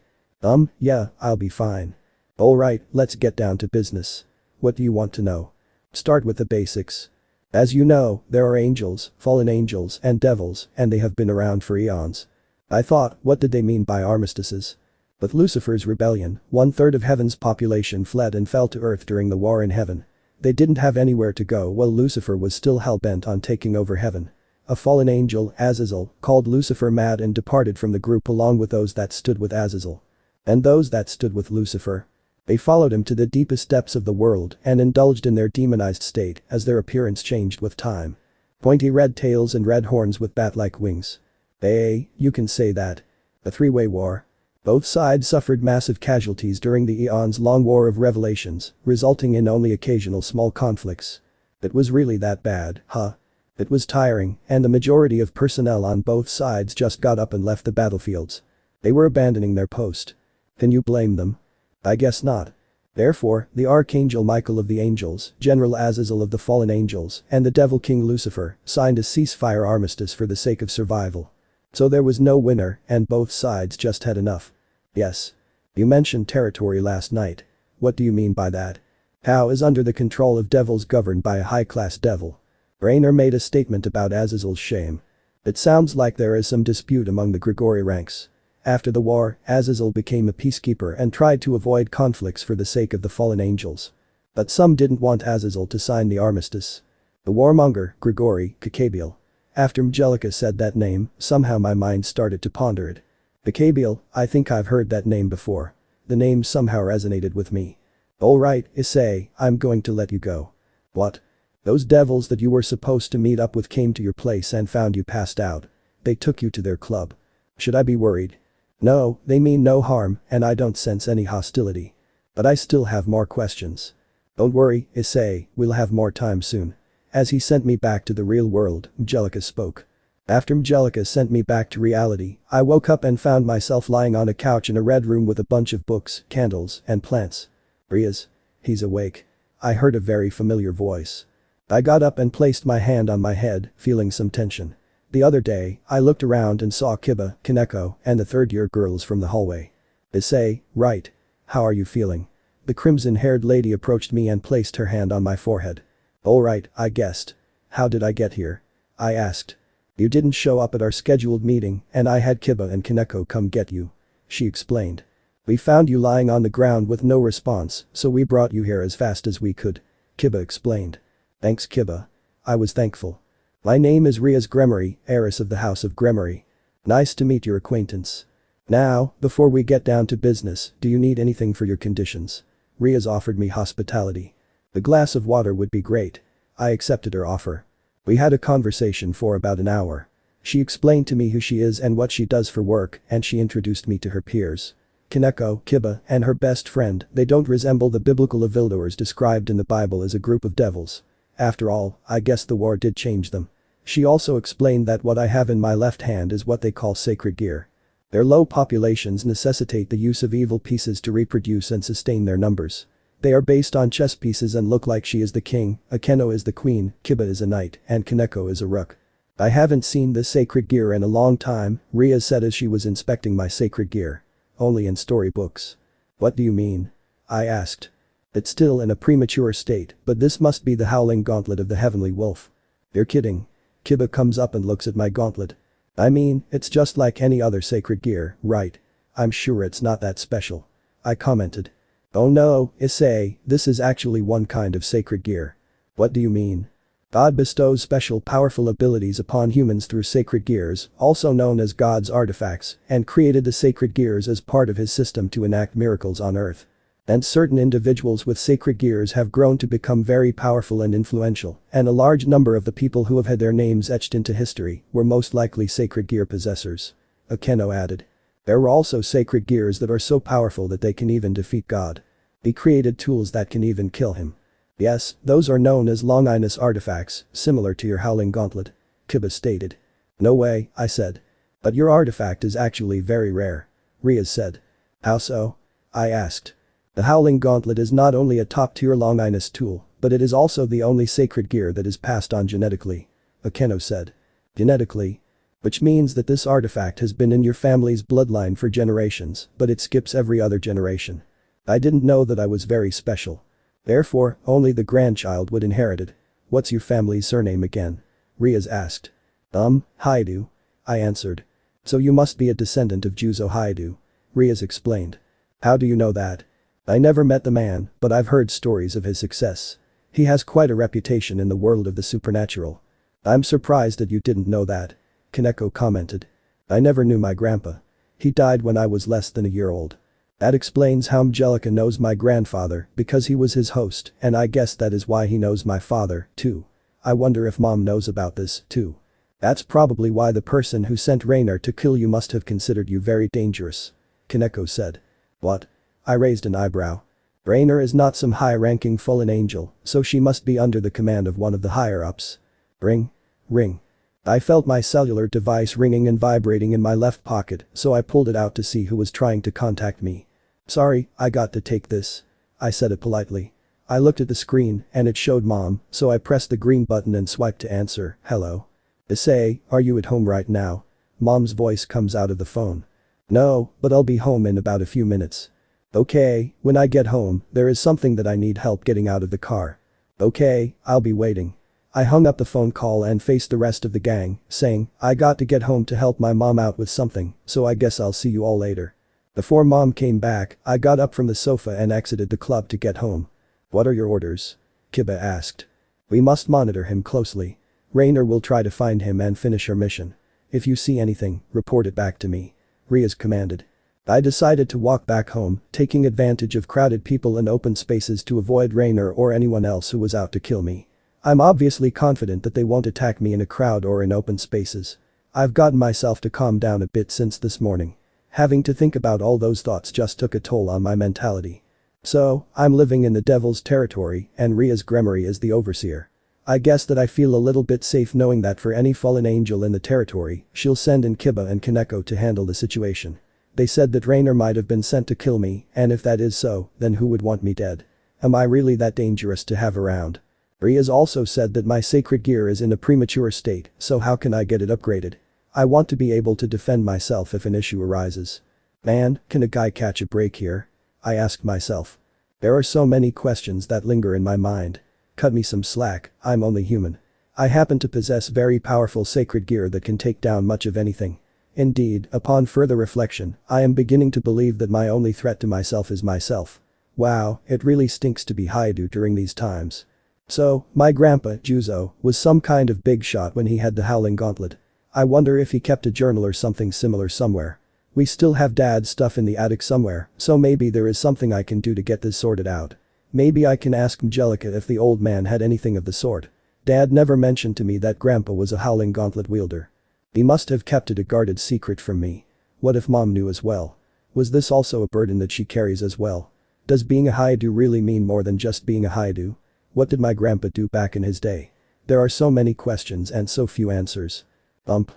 Yeah, I'll be fine. Alright, let's get down to business. What do you want to know? Start with the basics. As you know, there are angels, fallen angels, and devils, and they have been around for eons. I thought, what did they mean by armistices? With Lucifer's rebellion, 1/3 of heaven's population fled and fell to earth during the war in heaven. They didn't have anywhere to go while Lucifer was still hell-bent on taking over heaven. A fallen angel, Azazel, called Lucifer mad and departed from the group along with those that stood with Azazel. And those that stood with Lucifer. They followed him to the deepest depths of the world and indulged in their demonized state as their appearance changed with time. Pointy red tails and red horns with bat-like wings. You can say that. A three-way war. Both sides suffered massive casualties during the eons-long War of Revelations, resulting in only occasional small conflicts. It was really that bad, huh? It was tiring, and the majority of personnel on both sides just got up and left the battlefields. They were abandoning their post. Can you blame them? I guess not. Therefore, the Archangel Michael of the Angels, General Azazel of the Fallen Angels, and the Devil King Lucifer signed a ceasefire armistice for the sake of survival. So there was no winner, and both sides just had enough. Yes. You mentioned territory last night. What do you mean by that? How is under the control of devils governed by a high-class devil? Rainer made a statement about Azazel's shame. It sounds like there is some dispute among the Grigori ranks. After the war, Azazel became a peacekeeper and tried to avoid conflicts for the sake of the fallen angels. But some didn't want Azazel to sign the armistice. The warmonger, Grigori Kakabiel. After Mgelika said that name, somehow my mind started to ponder it. Kakabiel, I think I've heard that name before. The name somehow resonated with me. Alright, Issei, I'm going to let you go. What? Those devils that you were supposed to meet up with came to your place and found you passed out. They took you to their club. Should I be worried? No, they mean no harm, and I don't sense any hostility. But I still have more questions. Don't worry, Issei, we'll have more time soon. As he sent me back to the real world, Mgelika spoke. After Mgelika sent me back to reality, I woke up and found myself lying on a couch in a red room with a bunch of books, candles, and plants. Rias. He's awake. I heard a very familiar voice. I got up and placed my hand on my head, feeling some tension. The other day, I looked around and saw Kiba, Kaneko, and the third-year girls from the hallway. Issei, right. How are you feeling? The crimson-haired lady approached me and placed her hand on my forehead. Alright, I guessed. How did I get here? I asked. You didn't show up at our scheduled meeting, and I had Kiba and Kaneko come get you. She explained. We found you lying on the ground with no response, so we brought you here as fast as we could. Kiba explained. Thanks, Kiba. I was thankful. My name is Rias Gremory, heiress of the House of Gremory. Nice to meet your acquaintance. Now, before we get down to business, do you need anything for your conditions? Rias offered me hospitality. A glass of water would be great. I accepted her offer. We had a conversation for about an hour. She explained to me who she is and what she does for work, and she introduced me to her peers. Kaneko, Kiba, and her best friend, they don't resemble the biblical evildoers described in the Bible as a group of devils. After all, I guess the war did change them. She also explained that what I have in my left hand is what they call sacred gear. Their low populations necessitate the use of evil pieces to reproduce and sustain their numbers. They are based on chess pieces and look like she is the king, Akeno is the queen, Kiba is a knight, and Kaneko is a rook. I haven't seen this sacred gear in a long time, Rias said as she was inspecting my sacred gear. Only in storybooks. What do you mean? I asked. It's still in a premature state, but this must be the howling gauntlet of the Heavenly Wolf. You're kidding. Kiba comes up and looks at my gauntlet. I mean, it's just like any other sacred gear, right? I'm sure it's not that special. I commented. Oh no, Issei, this is actually one kind of sacred gear. What do you mean? God bestows special powerful abilities upon humans through sacred gears, also known as God's artifacts, and created the sacred gears as part of his system to enact miracles on earth. And certain individuals with sacred gears have grown to become very powerful and influential, and a large number of the people who have had their names etched into history were most likely sacred gear possessors. Akeno added. There were also sacred gears that are so powerful that they can even defeat God. He created tools that can even kill him. Yes, those are known as Longinus artifacts, similar to your howling gauntlet. Kiba stated. No way, I said. But your artifact is actually very rare. Rias said. How so? I asked. The Howling Gauntlet is not only a top-tier Longinus tool, but it is also the only sacred gear that is passed on genetically. Akeno said. Genetically? Which means that this artifact has been in your family's bloodline for generations, but it skips every other generation. I didn't know that I was very special. Therefore, only the grandchild would inherit it. What's your family's surname again? Rias asked. Haidu. I answered. So you must be a descendant of Juzo Haidu. Rias explained. How do you know that? I never met the man, but I've heard stories of his success. He has quite a reputation in the world of the supernatural. I'm surprised that you didn't know that. Kaneko commented. I never knew my grandpa. He died when I was less than a year old. That explains how Mgelika knows my grandfather, because he was his host, and I guess that is why he knows my father, too. I wonder if mom knows about this, too. That's probably why the person who sent Rainer to kill you must have considered you very dangerous. Kaneko said. What? I raised an eyebrow. Rainer is not some high-ranking fallen angel, so she must be under the command of one of the higher-ups. Ring. Ring. I felt my cellular device ringing and vibrating in my left pocket, so I pulled it out to see who was trying to contact me. Sorry, I got to take this. I said it politely. I looked at the screen, and it showed mom, so I pressed the green button and swiped to answer. Hello. Issei, are you at home right now? Mom's voice comes out of the phone. No, but I'll be home in about a few minutes. Okay, when I get home, there is something that I need help getting out of the car. Okay, I'll be waiting. I hung up the phone call and faced the rest of the gang, saying, I got to get home to help my mom out with something, so I guess I'll see you all later. Before mom came back, I got up from the sofa and exited the club to get home. What are your orders? Kiba asked. We must monitor him closely. Rainer will try to find him and finish her mission. If you see anything, report it back to me. Rias commanded. I decided to walk back home, taking advantage of crowded people and open spaces to avoid Rainer or anyone else who was out to kill me. I'm obviously confident that they won't attack me in a crowd or in open spaces. I've gotten myself to calm down a bit since this morning. Having to think about all those thoughts just took a toll on my mentality. So, I'm living in the devil's territory and Rias Gremory is the overseer. I guess that I feel a little bit safe knowing that for any fallen angel in the territory, she'll send in Kiba and Kaneko to handle the situation. They said that Rainer might have been sent to kill me, and if that is so, then who would want me dead? Am I really that dangerous to have around? Rias also said that my sacred gear is in a premature state, so how can I get it upgraded? I want to be able to defend myself if an issue arises. Man, can a guy catch a break here? I asked myself. There are so many questions that linger in my mind. Cut me some slack, I'm only human. I happen to possess very powerful sacred gear that can take down much of anything. Indeed, upon further reflection, I am beginning to believe that my only threat to myself is myself. Wow, it really stinks to be Haidu during these times. So, my grandpa, Juzo, was some kind of big shot when he had the Howling Gauntlet. I wonder if he kept a journal or something similar somewhere. We still have dad's stuff in the attic somewhere, so maybe there is something I can do to get this sorted out. Maybe I can ask Mgelika if the old man had anything of the sort. Dad never mentioned to me that grandpa was a Howling Gauntlet wielder. He must have kept it a guarded secret from me. What if mom knew as well? Was this also a burden that she carries as well? Does being a Haidu really mean more than just being a Haidu? What did my grandpa do back in his day? There are so many questions and so few answers. Bump.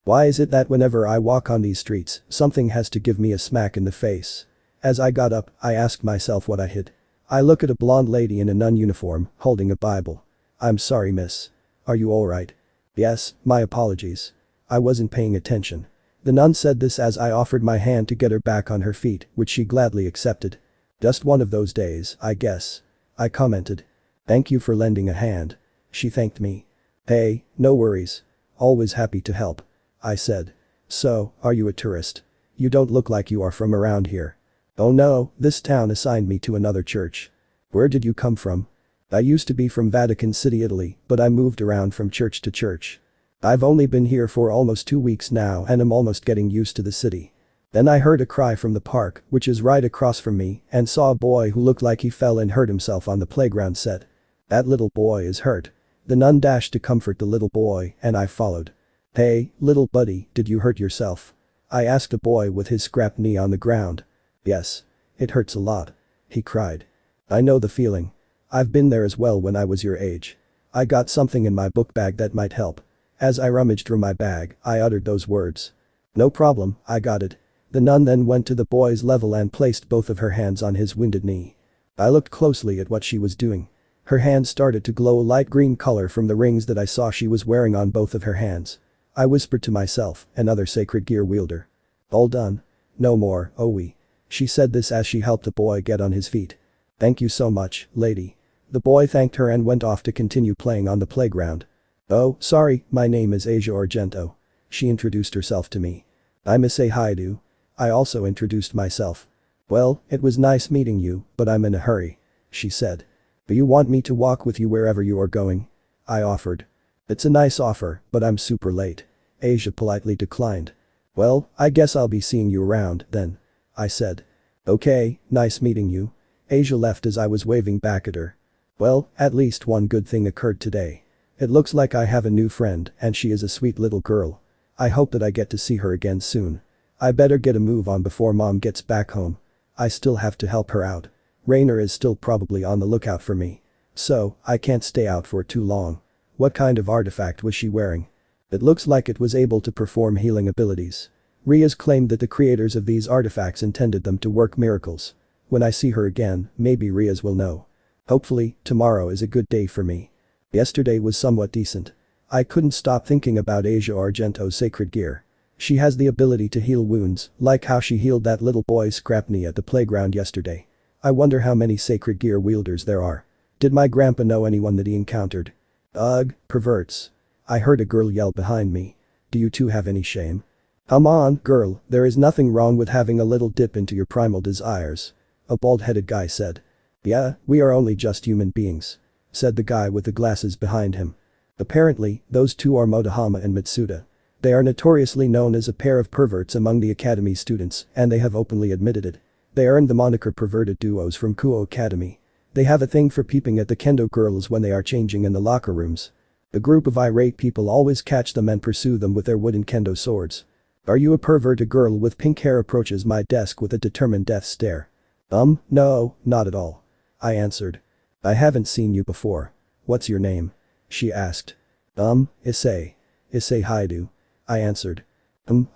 Why is it that whenever I walk on these streets, something has to give me a smack in the face? As I got up, I asked myself what I hid. I look at a blonde lady in a nun uniform, holding a Bible. I'm sorry, miss. Are you alright? Yes, my apologies. I wasn't paying attention. The nun said this as I offered my hand to get her back on her feet, which she gladly accepted. Just one of those days, I guess. I commented. Thank you for lending a hand. She thanked me. Hey, no worries. Always happy to help. I said. So, are you a tourist? You don't look like you are from around here. Oh no, this town assigned me to another church. Where did you come from? I used to be from Vatican City, Italy, but I moved around from church to church. I've only been here for almost 2 weeks now and I'm almost getting used to the city. Then I heard a cry from the park, which is right across from me, and saw a boy who looked like he fell and hurt himself on the playground set. That little boy is hurt. The nun dashed to comfort the little boy and I followed. Hey, little buddy, did you hurt yourself? I asked a boy with his scrapped knee on the ground. Yes. It hurts a lot. He cried. I know the feeling. I've been there as well when I was your age. I got something in my book bag that might help. As I rummaged through my bag, I uttered those words. No problem, I got it. The nun then went to the boy's level and placed both of her hands on his wounded knee. I looked closely at what she was doing. Her hands started to glow a light green color from the rings that I saw she was wearing on both of her hands. I whispered to myself, another sacred gear wielder. All done. No more, Owie. She said this as she helped the boy get on his feet. Thank you so much, lady. The boy thanked her and went off to continue playing on the playground. Oh, sorry, my name is Asia Argento. She introduced herself to me. I'm Issei Haidu. I also introduced myself. Well, it was nice meeting you, but I'm in a hurry. She said. Do you want me to walk with you wherever you are going? I offered. It's a nice offer, but I'm super late. Asia politely declined. Well, I guess I'll be seeing you around, then. I said. Okay, nice meeting you. Asia left as I was waving back at her. Well, at least one good thing occurred today. It looks like I have a new friend and she is a sweet little girl. I hope that I get to see her again soon. I better get a move on before mom gets back home. I still have to help her out. Rainer is still probably on the lookout for me. So, I can't stay out for too long. What kind of artifact was she wearing? It looks like it was able to perform healing abilities. Rias claimed that the creators of these artifacts intended them to work miracles. When I see her again, maybe Rias will know. Hopefully, tomorrow is a good day for me. Yesterday was somewhat decent. I couldn't stop thinking about Asia Argento's sacred gear. She has the ability to heal wounds, like how she healed that little boy Scrapney at the playground yesterday. I wonder how many sacred gear wielders there are. Did my grandpa know anyone that he encountered? Ugh, perverts. I heard a girl yell behind me. Do you two have any shame? Come on, girl, there is nothing wrong with having a little dip into your primal desires. A bald-headed guy said. Yeah, we are only just human beings. Said the guy with the glasses behind him. Apparently, those two are Motohama and Mitsuda. They are notoriously known as a pair of perverts among the academy students, and they have openly admitted it. They earned the moniker perverted duos from Kuo Academy. They have a thing for peeping at the kendo girls when they are changing in the locker rooms. A group of irate people always catch them and pursue them with their wooden kendo swords. Are you a pervert? A girl with pink hair approaches my desk with a determined death stare. No, not at all. I answered. I haven't seen you before. What's your name? She asked. Issei. Issei Haidu. I answered.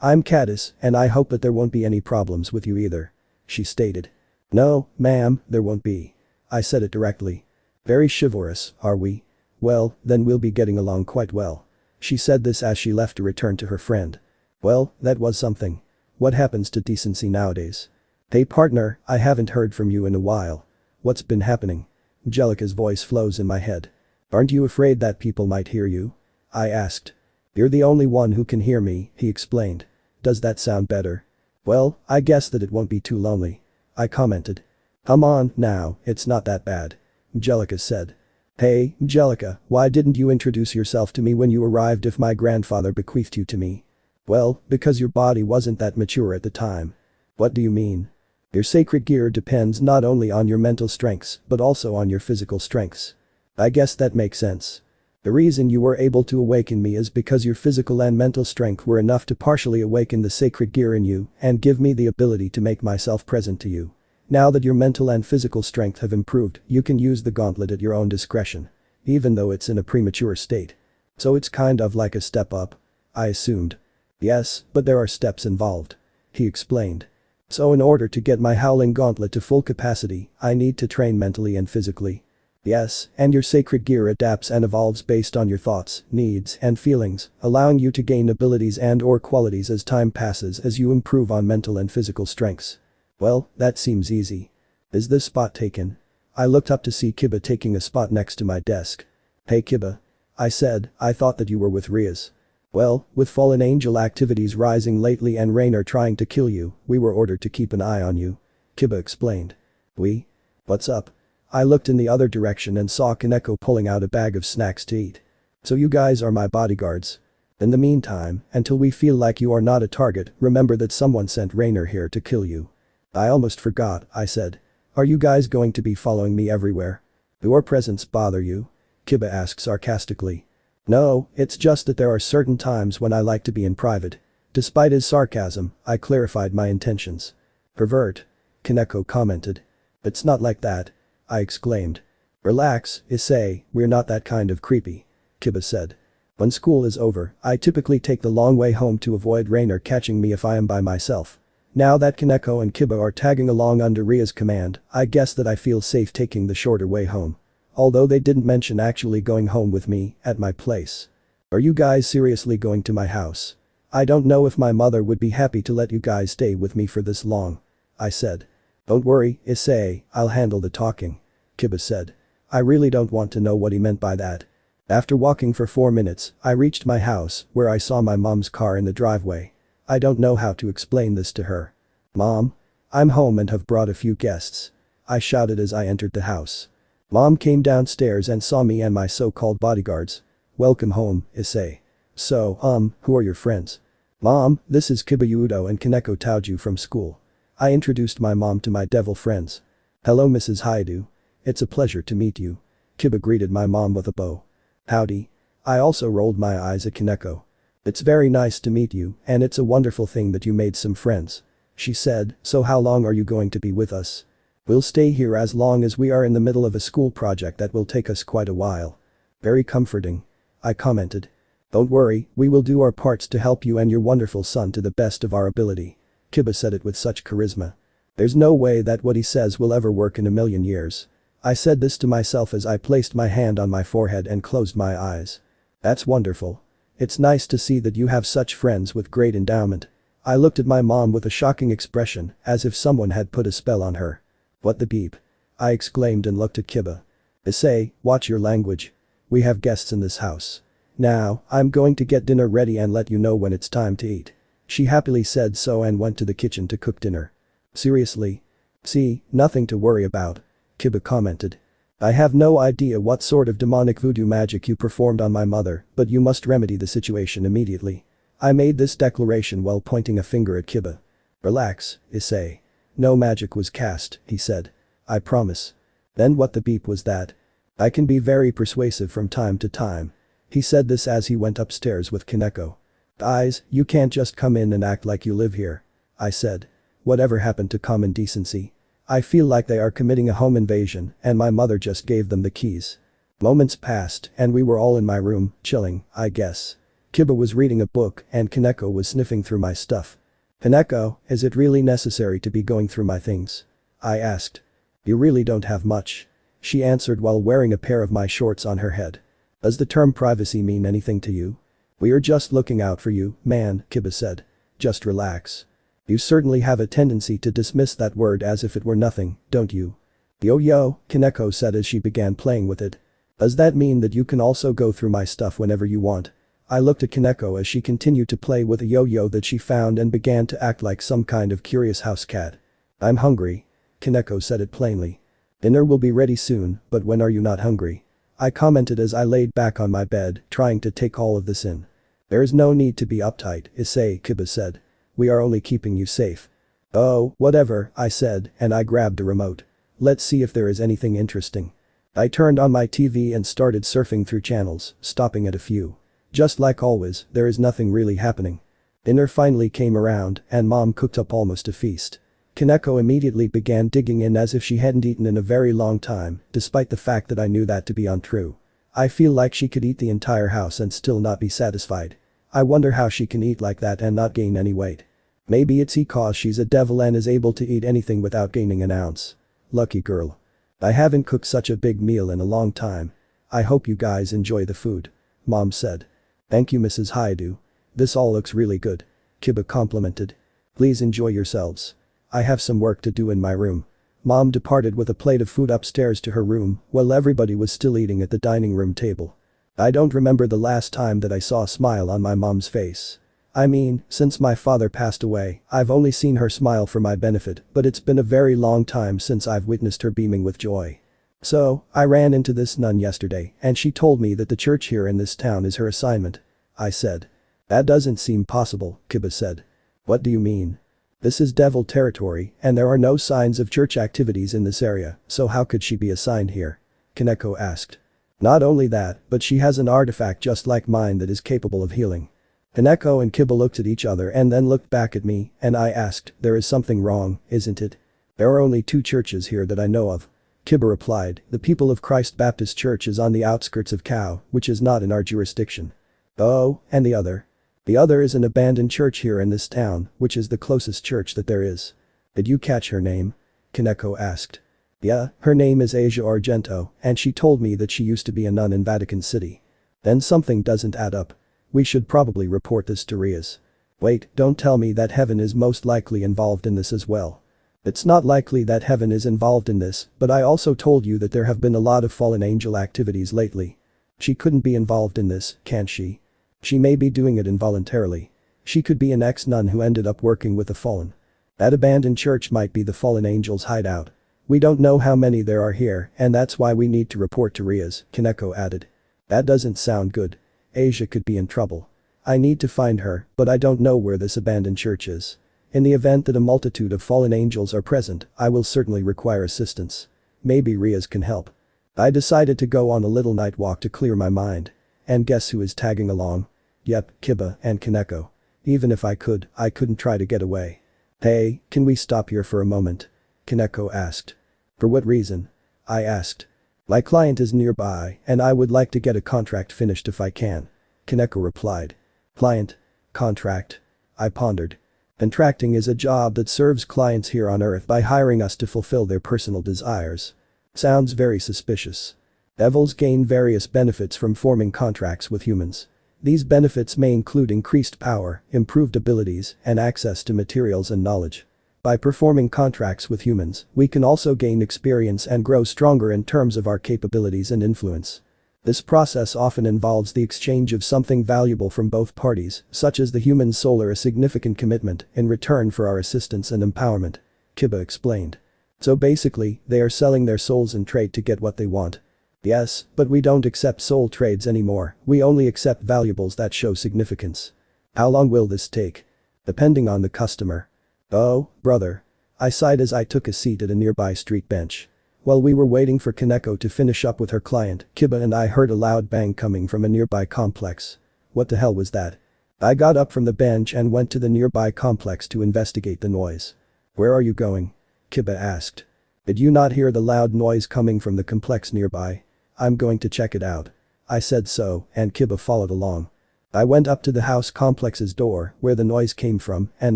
I'm Caddis, and I hope that there won't be any problems with you either. She stated. No, ma'am, there won't be. I said it directly. Very chivalrous, are we? Well, then we'll be getting along quite well. She said this as she left to return to her friend. Well, that was something. What happens to decency nowadays? Hey partner, I haven't heard from you in a while. What's been happening? Mgelika's voice flows in my head. Aren't you afraid that people might hear you? I asked. You're the only one who can hear me, he explained. Does that sound better? Well, I guess that it won't be too lonely. I commented. Come on, now, it's not that bad. Mgelika said. Hey, Mgelika, why didn't you introduce yourself to me when you arrived if my grandfather bequeathed you to me? Well, because your body wasn't that mature at the time. What do you mean? Your sacred gear depends not only on your mental strengths but also on your physical strengths. I guess that makes sense. The reason you were able to awaken me is because your physical and mental strength were enough to partially awaken the sacred gear in you and give me the ability to make myself present to you. Now that your mental and physical strength have improved, you can use the gauntlet at your own discretion. Even though it's in a premature state. So it's kind of like a step up? I assumed. Yes, but there are steps involved. He explained. So in order to get my howling gauntlet to full capacity, I need to train mentally and physically. Yes, and your sacred gear adapts and evolves based on your thoughts, needs, and feelings, allowing you to gain abilities and/or qualities as time passes as you improve on mental and physical strengths. Well, that seems easy. Is this spot taken? I looked up to see Kiba taking a spot next to my desk. Hey Kiba. I said, I thought that you were with Rias. Well, with fallen angel activities rising lately and Rainer trying to kill you, we were ordered to keep an eye on you. Kiba explained. We? What's up? I looked in the other direction and saw Kaneko pulling out a bag of snacks to eat. So you guys are my bodyguards. In the meantime, until we feel like you are not a target, remember that someone sent Rainer here to kill you. I almost forgot, I said. Are you guys going to be following me everywhere? Do our presence bother you? Kiba asked sarcastically. No, it's just that there are certain times when I like to be in private. Despite his sarcasm, I clarified my intentions. Pervert. Kaneko commented. It's not like that. I exclaimed. Relax, Issei, we're not that kind of creepy. Kiba said. When school is over, I typically take the long way home to avoid Rainer catching me if I am by myself. Now that Kaneko and Kiba are tagging along under Ria's command, I guess that I feel safe taking the shorter way home. Although they didn't mention actually going home with me, at my place. Are you guys seriously going to my house? I don't know if my mother would be happy to let you guys stay with me for this long. I said. Don't worry, Issei, I'll handle the talking. Kiba said. I really don't want to know what he meant by that. After walking for 4 minutes, I reached my house, where I saw my mom's car in the driveway. I don't know how to explain this to her. Mom? I'm home and have brought a few guests. I shouted as I entered the house. Mom came downstairs and saw me and my so-called bodyguards. "Welcome home, Issei. So, who are your friends?" "Mom, this is Kibayudo and Kaneko Taoju from school." I introduced my mom to my devil friends. "Hello Mrs. Haidu. It's a pleasure to meet you." Kiba greeted my mom with a bow. "Howdy." I also rolled my eyes at Kaneko. "It's very nice to meet you, and it's a wonderful thing that you made some friends." She said, "So how long are you going to be with us?" "We'll stay here as long as we are in the middle of a school project that will take us quite a while." "Very comforting," I commented. "Don't worry, we will do our parts to help you and your wonderful son to the best of our ability." Kiba said it with such charisma. There's no way that what he says will ever work in a million years. I said this to myself as I placed my hand on my forehead and closed my eyes. "That's wonderful. It's nice to see that you have such friends with great endowment." I looked at my mom with a shocking expression, as if someone had put a spell on her. "What the beep?" I exclaimed and looked at Kiba. "Issei, watch your language. We have guests in this house. Now, I'm going to get dinner ready and let you know when it's time to eat." She happily said so and went to the kitchen to cook dinner. "Seriously? See, nothing to worry about," Kiba commented. "I have no idea what sort of demonic voodoo magic you performed on my mother, but you must remedy the situation immediately." I made this declaration while pointing a finger at Kiba. "Relax, Issei. No magic was cast," he said. "I promise." "Then what the beep was that?" "I can be very persuasive from time to time." He said this as he went upstairs with Kaneko. "Guys, you can't just come in and act like you live here," I said. "Whatever happened to common decency? I feel like they are committing a home invasion and my mother just gave them the keys." Moments passed and we were all in my room, chilling, I guess. Kiba was reading a book and Kaneko was sniffing through my stuff. "Kaneko, is it really necessary to be going through my things?" I asked. "You really don't have much," she answered while wearing a pair of my shorts on her head. "Does the term privacy mean anything to you?" "We are just looking out for you, man," Kiba said. "Just relax. You certainly have a tendency to dismiss that word as if it were nothing, don't you?" "Yo-yo," Kaneko said as she began playing with it. "Does that mean that you can also go through my stuff whenever you want?" I looked at Kaneko as she continued to play with a yo-yo that she found and began to act like some kind of curious house cat. "I'm hungry." Kaneko said it plainly. "Dinner will be ready soon, but when are you not hungry?" I commented as I laid back on my bed, trying to take all of this in. "There is no need to be uptight, Issei," Kiba said. "We are only keeping you safe." "Oh, whatever," I said, and I grabbed a remote. "Let's see if there is anything interesting." I turned on my TV and started surfing through channels, stopping at a few. Just like always, there is nothing really happening. Dinner finally came around and mom cooked up almost a feast. Kaneko immediately began digging in as if she hadn't eaten in a very long time, despite the fact that I knew that to be untrue. I feel like she could eat the entire house and still not be satisfied. I wonder how she can eat like that and not gain any weight. Maybe it's because she's a devil and is able to eat anything without gaining an ounce. Lucky girl. I haven't cooked such a big meal in a long time. I hope you guys enjoy the food. Mom said. "Thank you Mrs. Haidu. This all looks really good." Kiba complimented. "Please enjoy yourselves. I have some work to do in my room." Mom departed with a plate of food upstairs to her room while everybody was still eating at the dining room table. I don't remember the last time that I saw a smile on my mom's face. I mean, since my father passed away, I've only seen her smile for my benefit, but it's been a very long time since I've witnessed her beaming with joy. So, I ran into this nun yesterday and she told me that the church here in this town is her assignment. I said. "That doesn't seem possible," Kiba said. "What do you mean?" "This is devil territory and there are no signs of church activities in this area, so how could she be assigned here?" Kaneko asked. "Not only that, but she has an artifact just like mine that is capable of healing." Kaneko and Kiba looked at each other and then looked back at me and I asked, "There is something wrong, isn't it?" "There are only 2 churches here that I know of." Kiba replied, "The People of Christ Baptist Church is on the outskirts of Kao, which is not in our jurisdiction." "Oh, and the other?" "The other is an abandoned church here in this town, which is the closest church that there is." "Did you catch her name?" Kaneko asked. "Yeah, her name is Asia Argento, and she told me that she used to be a nun in Vatican City." "Then something doesn't add up. We should probably report this to Rias." "Wait, don't tell me that Heaven is most likely involved in this as well." "It's not likely that Heaven is involved in this, but I also told you that there have been a lot of fallen angel activities lately." "She couldn't be involved in this, can she?" "She may be doing it involuntarily. She could be an ex-nun who ended up working with the fallen. That abandoned church might be the fallen angel's hideout." We don't know how many there are here, and that's why we need to report to Rias, Kaneko added. That doesn't sound good. Asia could be in trouble. I need to find her, but I don't know where this abandoned church is. In the event that a multitude of fallen angels are present, I will certainly require assistance. Maybe Rias can help. I decided to go on a little night walk to clear my mind. And guess who is tagging along? Yep, Kiba and Kaneko. Even if I couldn't try to get away. Hey, can we stop here for a moment? Kaneko asked. For what reason? I asked. My client is nearby, and I would like to get a contract finished if I can. Kaneko replied. Client? Contract? I pondered. Contracting is a job that serves clients here on Earth by hiring us to fulfill their personal desires. Sounds very suspicious. Devils gain various benefits from forming contracts with humans. These benefits may include increased power, improved abilities, and access to materials and knowledge. By performing contracts with humans, we can also gain experience and grow stronger in terms of our capabilities and influence. This process often involves the exchange of something valuable from both parties, such as the human soul or a significant commitment in return for our assistance and empowerment. Kiba explained. So basically, they are selling their souls in trade to get what they want. Yes, but we don't accept soul trades anymore, we only accept valuables that show significance. How long will this take? Depending on the customer. Oh, brother. I sighed as I took a seat at a nearby street bench. While we were waiting for Kaneko to finish up with her client, Kiba and I heard a loud bang coming from a nearby complex. What the hell was that? I got up from the bench and went to the nearby complex to investigate the noise. Where are you going? Kiba asked. Did you not hear the loud noise coming from the complex nearby? I'm going to check it out. I said so, and Kiba followed along. I went up to the house complex's door, where the noise came from, and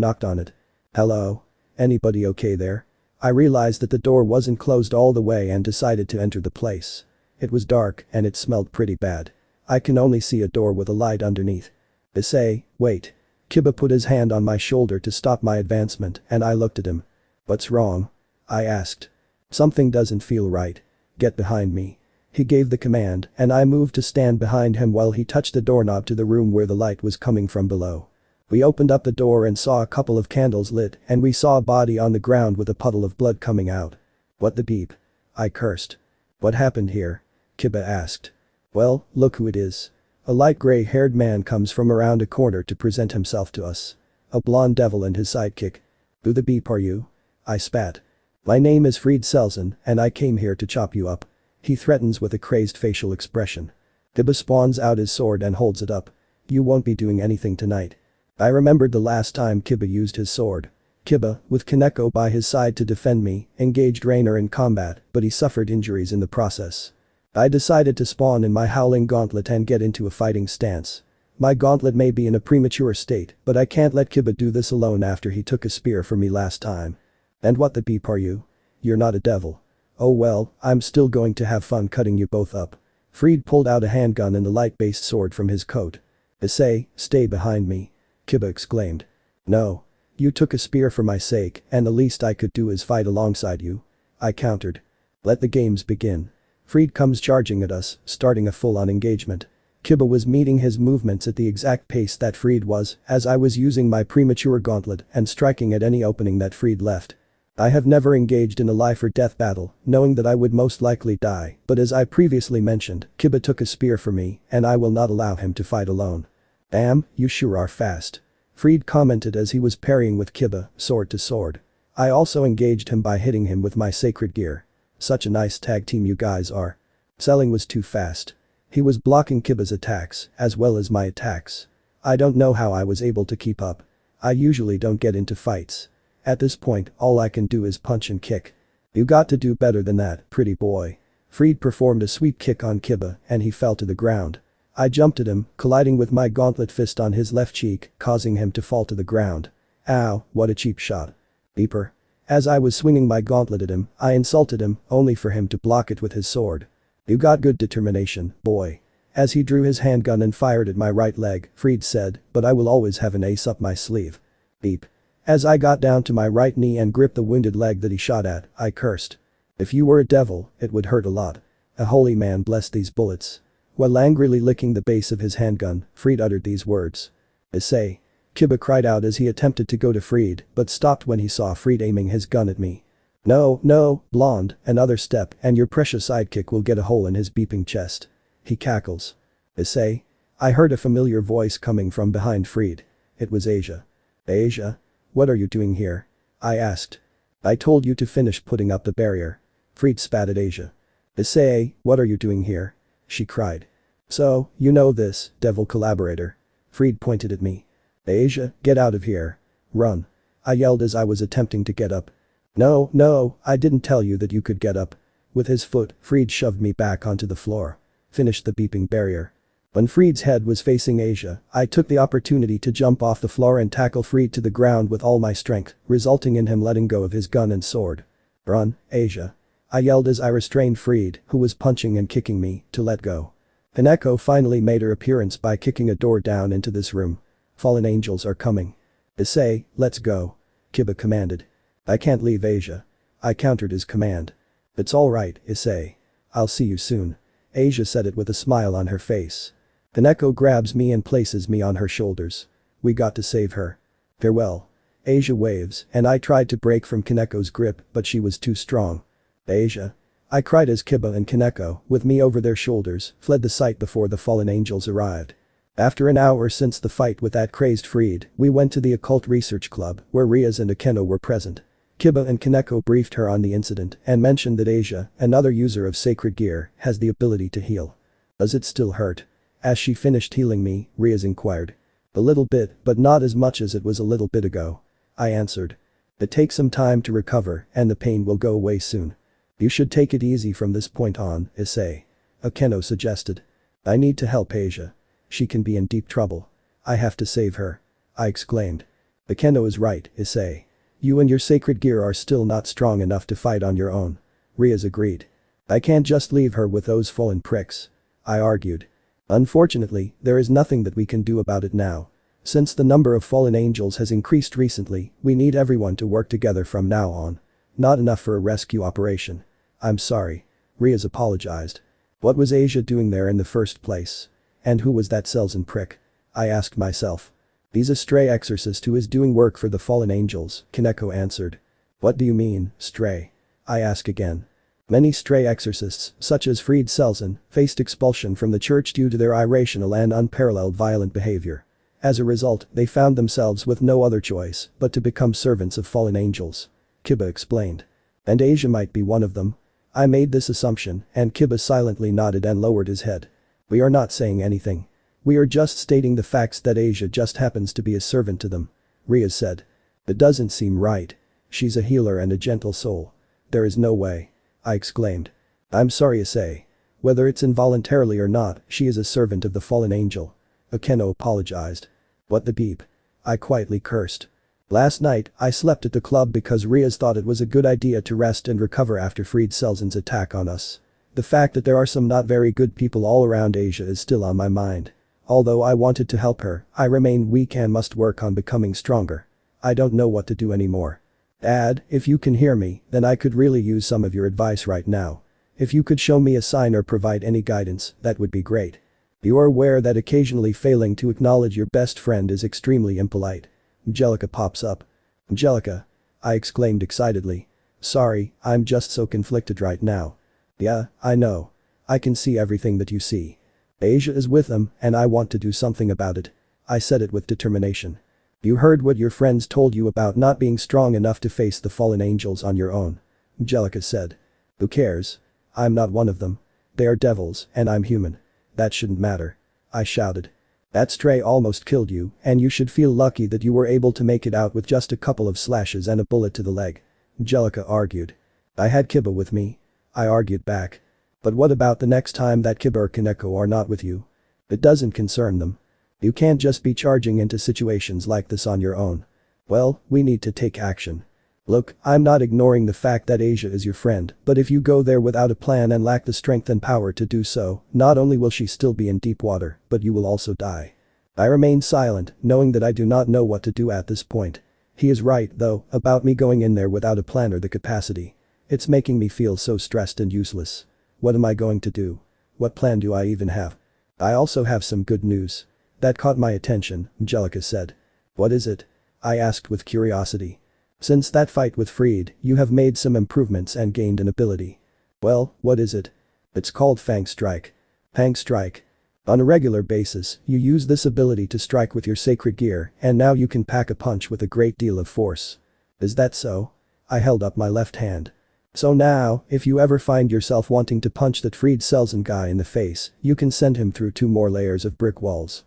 knocked on it. Hello? Anybody okay there? I realized that the door wasn't closed all the way and decided to enter the place. It was dark, and it smelled pretty bad. I can only see a door with a light underneath. Issei, wait. Kiba put his hand on my shoulder to stop my advancement, and I looked at him. What's wrong? I asked. Something doesn't feel right. Get behind me. He gave the command, and I moved to stand behind him while he touched the doorknob to the room where the light was coming from below. We opened up the door and saw a couple of candles lit, and we saw a body on the ground with a puddle of blood coming out. What the beep? I cursed. What happened here? Kiba asked. Well, look who it is. A light gray-haired man comes from around a corner to present himself to us. A blonde devil and his sidekick. Who the beep are you? I spat. My name is Fried Selzen, and I came here to chop you up. He threatens with a crazed facial expression. Kiba spawns out his sword and holds it up. You won't be doing anything tonight. I remembered the last time Kiba used his sword. Kiba, with Kaneko by his side to defend me, engaged Rainer in combat, but he suffered injuries in the process. I decided to spawn in my howling gauntlet and get into a fighting stance. My gauntlet may be in a premature state, but I can't let Kiba do this alone after he took a spear from me last time. And what the beep are you? You're not a devil. Oh well, I'm still going to have fun cutting you both up. Fried pulled out a handgun and a light-based sword from his coat. Issei, stay behind me. Kiba exclaimed. No. You took a spear for my sake, and the least I could do is fight alongside you. I countered. Let the games begin. Fried comes charging at us, starting a full-on engagement. Kiba was meeting his movements at the exact pace that Fried was, as I was using my premature gauntlet and striking at any opening that Fried left. I have never engaged in a life-or-death battle, knowing that I would most likely die, but as I previously mentioned, Kiba took a spear for me, and I will not allow him to fight alone. Damn, you sure are fast. Fried commented as he was parrying with Kiba, sword to sword. I also engaged him by hitting him with my sacred gear. Such a nice tag team you guys are. Selling was too fast. He was blocking Kiba's attacks, as well as my attacks. I don't know how I was able to keep up. I usually don't get into fights. At this point, all I can do is punch and kick. You got to do better than that, pretty boy. Fried performed a sweep kick on Kiba, and he fell to the ground. I jumped at him, colliding with my gauntlet fist on his left cheek, causing him to fall to the ground. Ow, what a cheap shot. Beeper. As I was swinging my gauntlet at him, I insulted him, only for him to block it with his sword. You got good determination, boy. As he drew his handgun and fired at my right leg, Fried said, but I will always have an ace up my sleeve. Beep. As I got down to my right knee and gripped the wounded leg that he shot at, I cursed. If you were a devil, it would hurt a lot. A holy man blessed these bullets. While angrily licking the base of his handgun, Fried uttered these words. Issei. Kiba cried out as he attempted to go to Fried, but stopped when he saw Fried aiming his gun at me. No, no, blonde, another step and your precious sidekick will get a hole in his beeping chest. He cackles. Issei? I heard a familiar voice coming from behind Fried. It was Asia. Asia? What are you doing here? I asked. I told you to finish putting up the barrier. Fried spat at Asia. Issei, what are you doing here? She cried. So, you know this, devil collaborator. Fried pointed at me. Asia, get out of here. Run. I yelled as I was attempting to get up. No, no, I didn't tell you that you could get up. With his foot, Fried shoved me back onto the floor. Finished the beeping barrier. When Fried's head was facing Asia, I took the opportunity to jump off the floor and tackle Fried to the ground with all my strength, resulting in him letting go of his gun and sword. Run, Asia. I yelled as I restrained Fried, who was punching and kicking me, to let go. Kaneko finally made her appearance by kicking a door down into this room. Fallen angels are coming. Issei, let's go. Kiba commanded. I can't leave Asia. I countered his command. It's alright, Issei. I'll see you soon. Asia said it with a smile on her face. Kaneko grabs me and places me on her shoulders. We got to save her. Farewell. Asia waves and I tried to break from Kaneko's grip but she was too strong. Asia. I cried as Kiba and Kaneko, with me over their shoulders, fled the site before the fallen angels arrived. After an hour since the fight with that crazed Fried, we went to the occult research club where Rias and Akeno were present. Kiba and Kaneko briefed her on the incident and mentioned that Asia, another user of sacred gear, has the ability to heal. Does it still hurt? As she finished healing me, Rias inquired. A little bit, but not as much as it was a little bit ago. I answered. It takes some time to recover and the pain will go away soon. You should take it easy from this point on, Issei. Akeno suggested. I need to help Asia. She can be in deep trouble. I have to save her. I exclaimed. Akeno is right, Issei. You and your sacred gear are still not strong enough to fight on your own. Rias agreed. I can't just leave her with those fallen pricks. I argued. Unfortunately, there is nothing that we can do about it now. Since the number of fallen angels has increased recently, we need everyone to work together from now on. Not enough for a rescue operation. I'm sorry. Rias apologized. What was Asia doing there in the first place? And who was that Selzen prick? I asked myself. He's a stray exorcist who is doing work for the fallen angels, Kaneko answered. What do you mean, stray? I asked again. Many stray exorcists, such as Fried Selzen, faced expulsion from the church due to their irrational and unparalleled violent behavior. As a result, they found themselves with no other choice but to become servants of fallen angels. Kiba explained. And Asia might be one of them. I made this assumption and Kiba silently nodded and lowered his head. We are not saying anything. We are just stating the facts that Asia just happens to be a servant to them. Rias said. It doesn't seem right. She's a healer and a gentle soul. There is no way. I exclaimed. I'm sorry Issei. Whether it's involuntarily or not, she is a servant of the fallen angel. Akeno apologized. What the beep? I quietly cursed. Last night, I slept at the club because Rias thought it was a good idea to rest and recover after Fried Selzen's attack on us. The fact that there are some not very good people all around Asia is still on my mind. Although I wanted to help her, I remain weak and must work on becoming stronger. I don't know what to do anymore. Dad, if you can hear me, then I could really use some of your advice right now. If you could show me a sign or provide any guidance, that would be great. You are aware that occasionally failing to acknowledge your best friend is extremely impolite. Mgelika pops up. Mgelika. I exclaimed excitedly. Sorry, I'm just so conflicted right now. Yeah, I know. I can see everything that you see. Asia is with them and I want to do something about it. I said it with determination. You heard what your friends told you about not being strong enough to face the fallen angels on your own. Mgelika said. Who cares? I'm not one of them. They are devils and I'm human. That shouldn't matter. I shouted. That stray almost killed you and you should feel lucky that you were able to make it out with just a couple of slashes and a bullet to the leg. Mgelika argued. I had Kiba with me. I argued back. But what about the next time that Kiba or Kaneko are not with you? It doesn't concern them. You can't just be charging into situations like this on your own. Well, we need to take action. Look, I'm not ignoring the fact that Asia is your friend, but if you go there without a plan and lack the strength and power to do so, not only will she still be in deep water, but you will also die. I remained silent, knowing that I do not know what to do at this point. He is right, though, about me going in there without a plan or the capacity. It's making me feel so stressed and useless. What am I going to do? What plan do I even have? I also have some good news. That caught my attention, Mgelika said. What is it? I asked with curiosity. Since that fight with Freed, you have made some improvements and gained an ability. Well, what is it? It's called Fang Strike. Fang Strike. On a regular basis, you use this ability to strike with your sacred gear, and now you can pack a punch with a great deal of force. Is that so? I held up my left hand. So now, if you ever find yourself wanting to punch that Freed Selzen guy in the face, you can send him through 2 more layers of brick walls.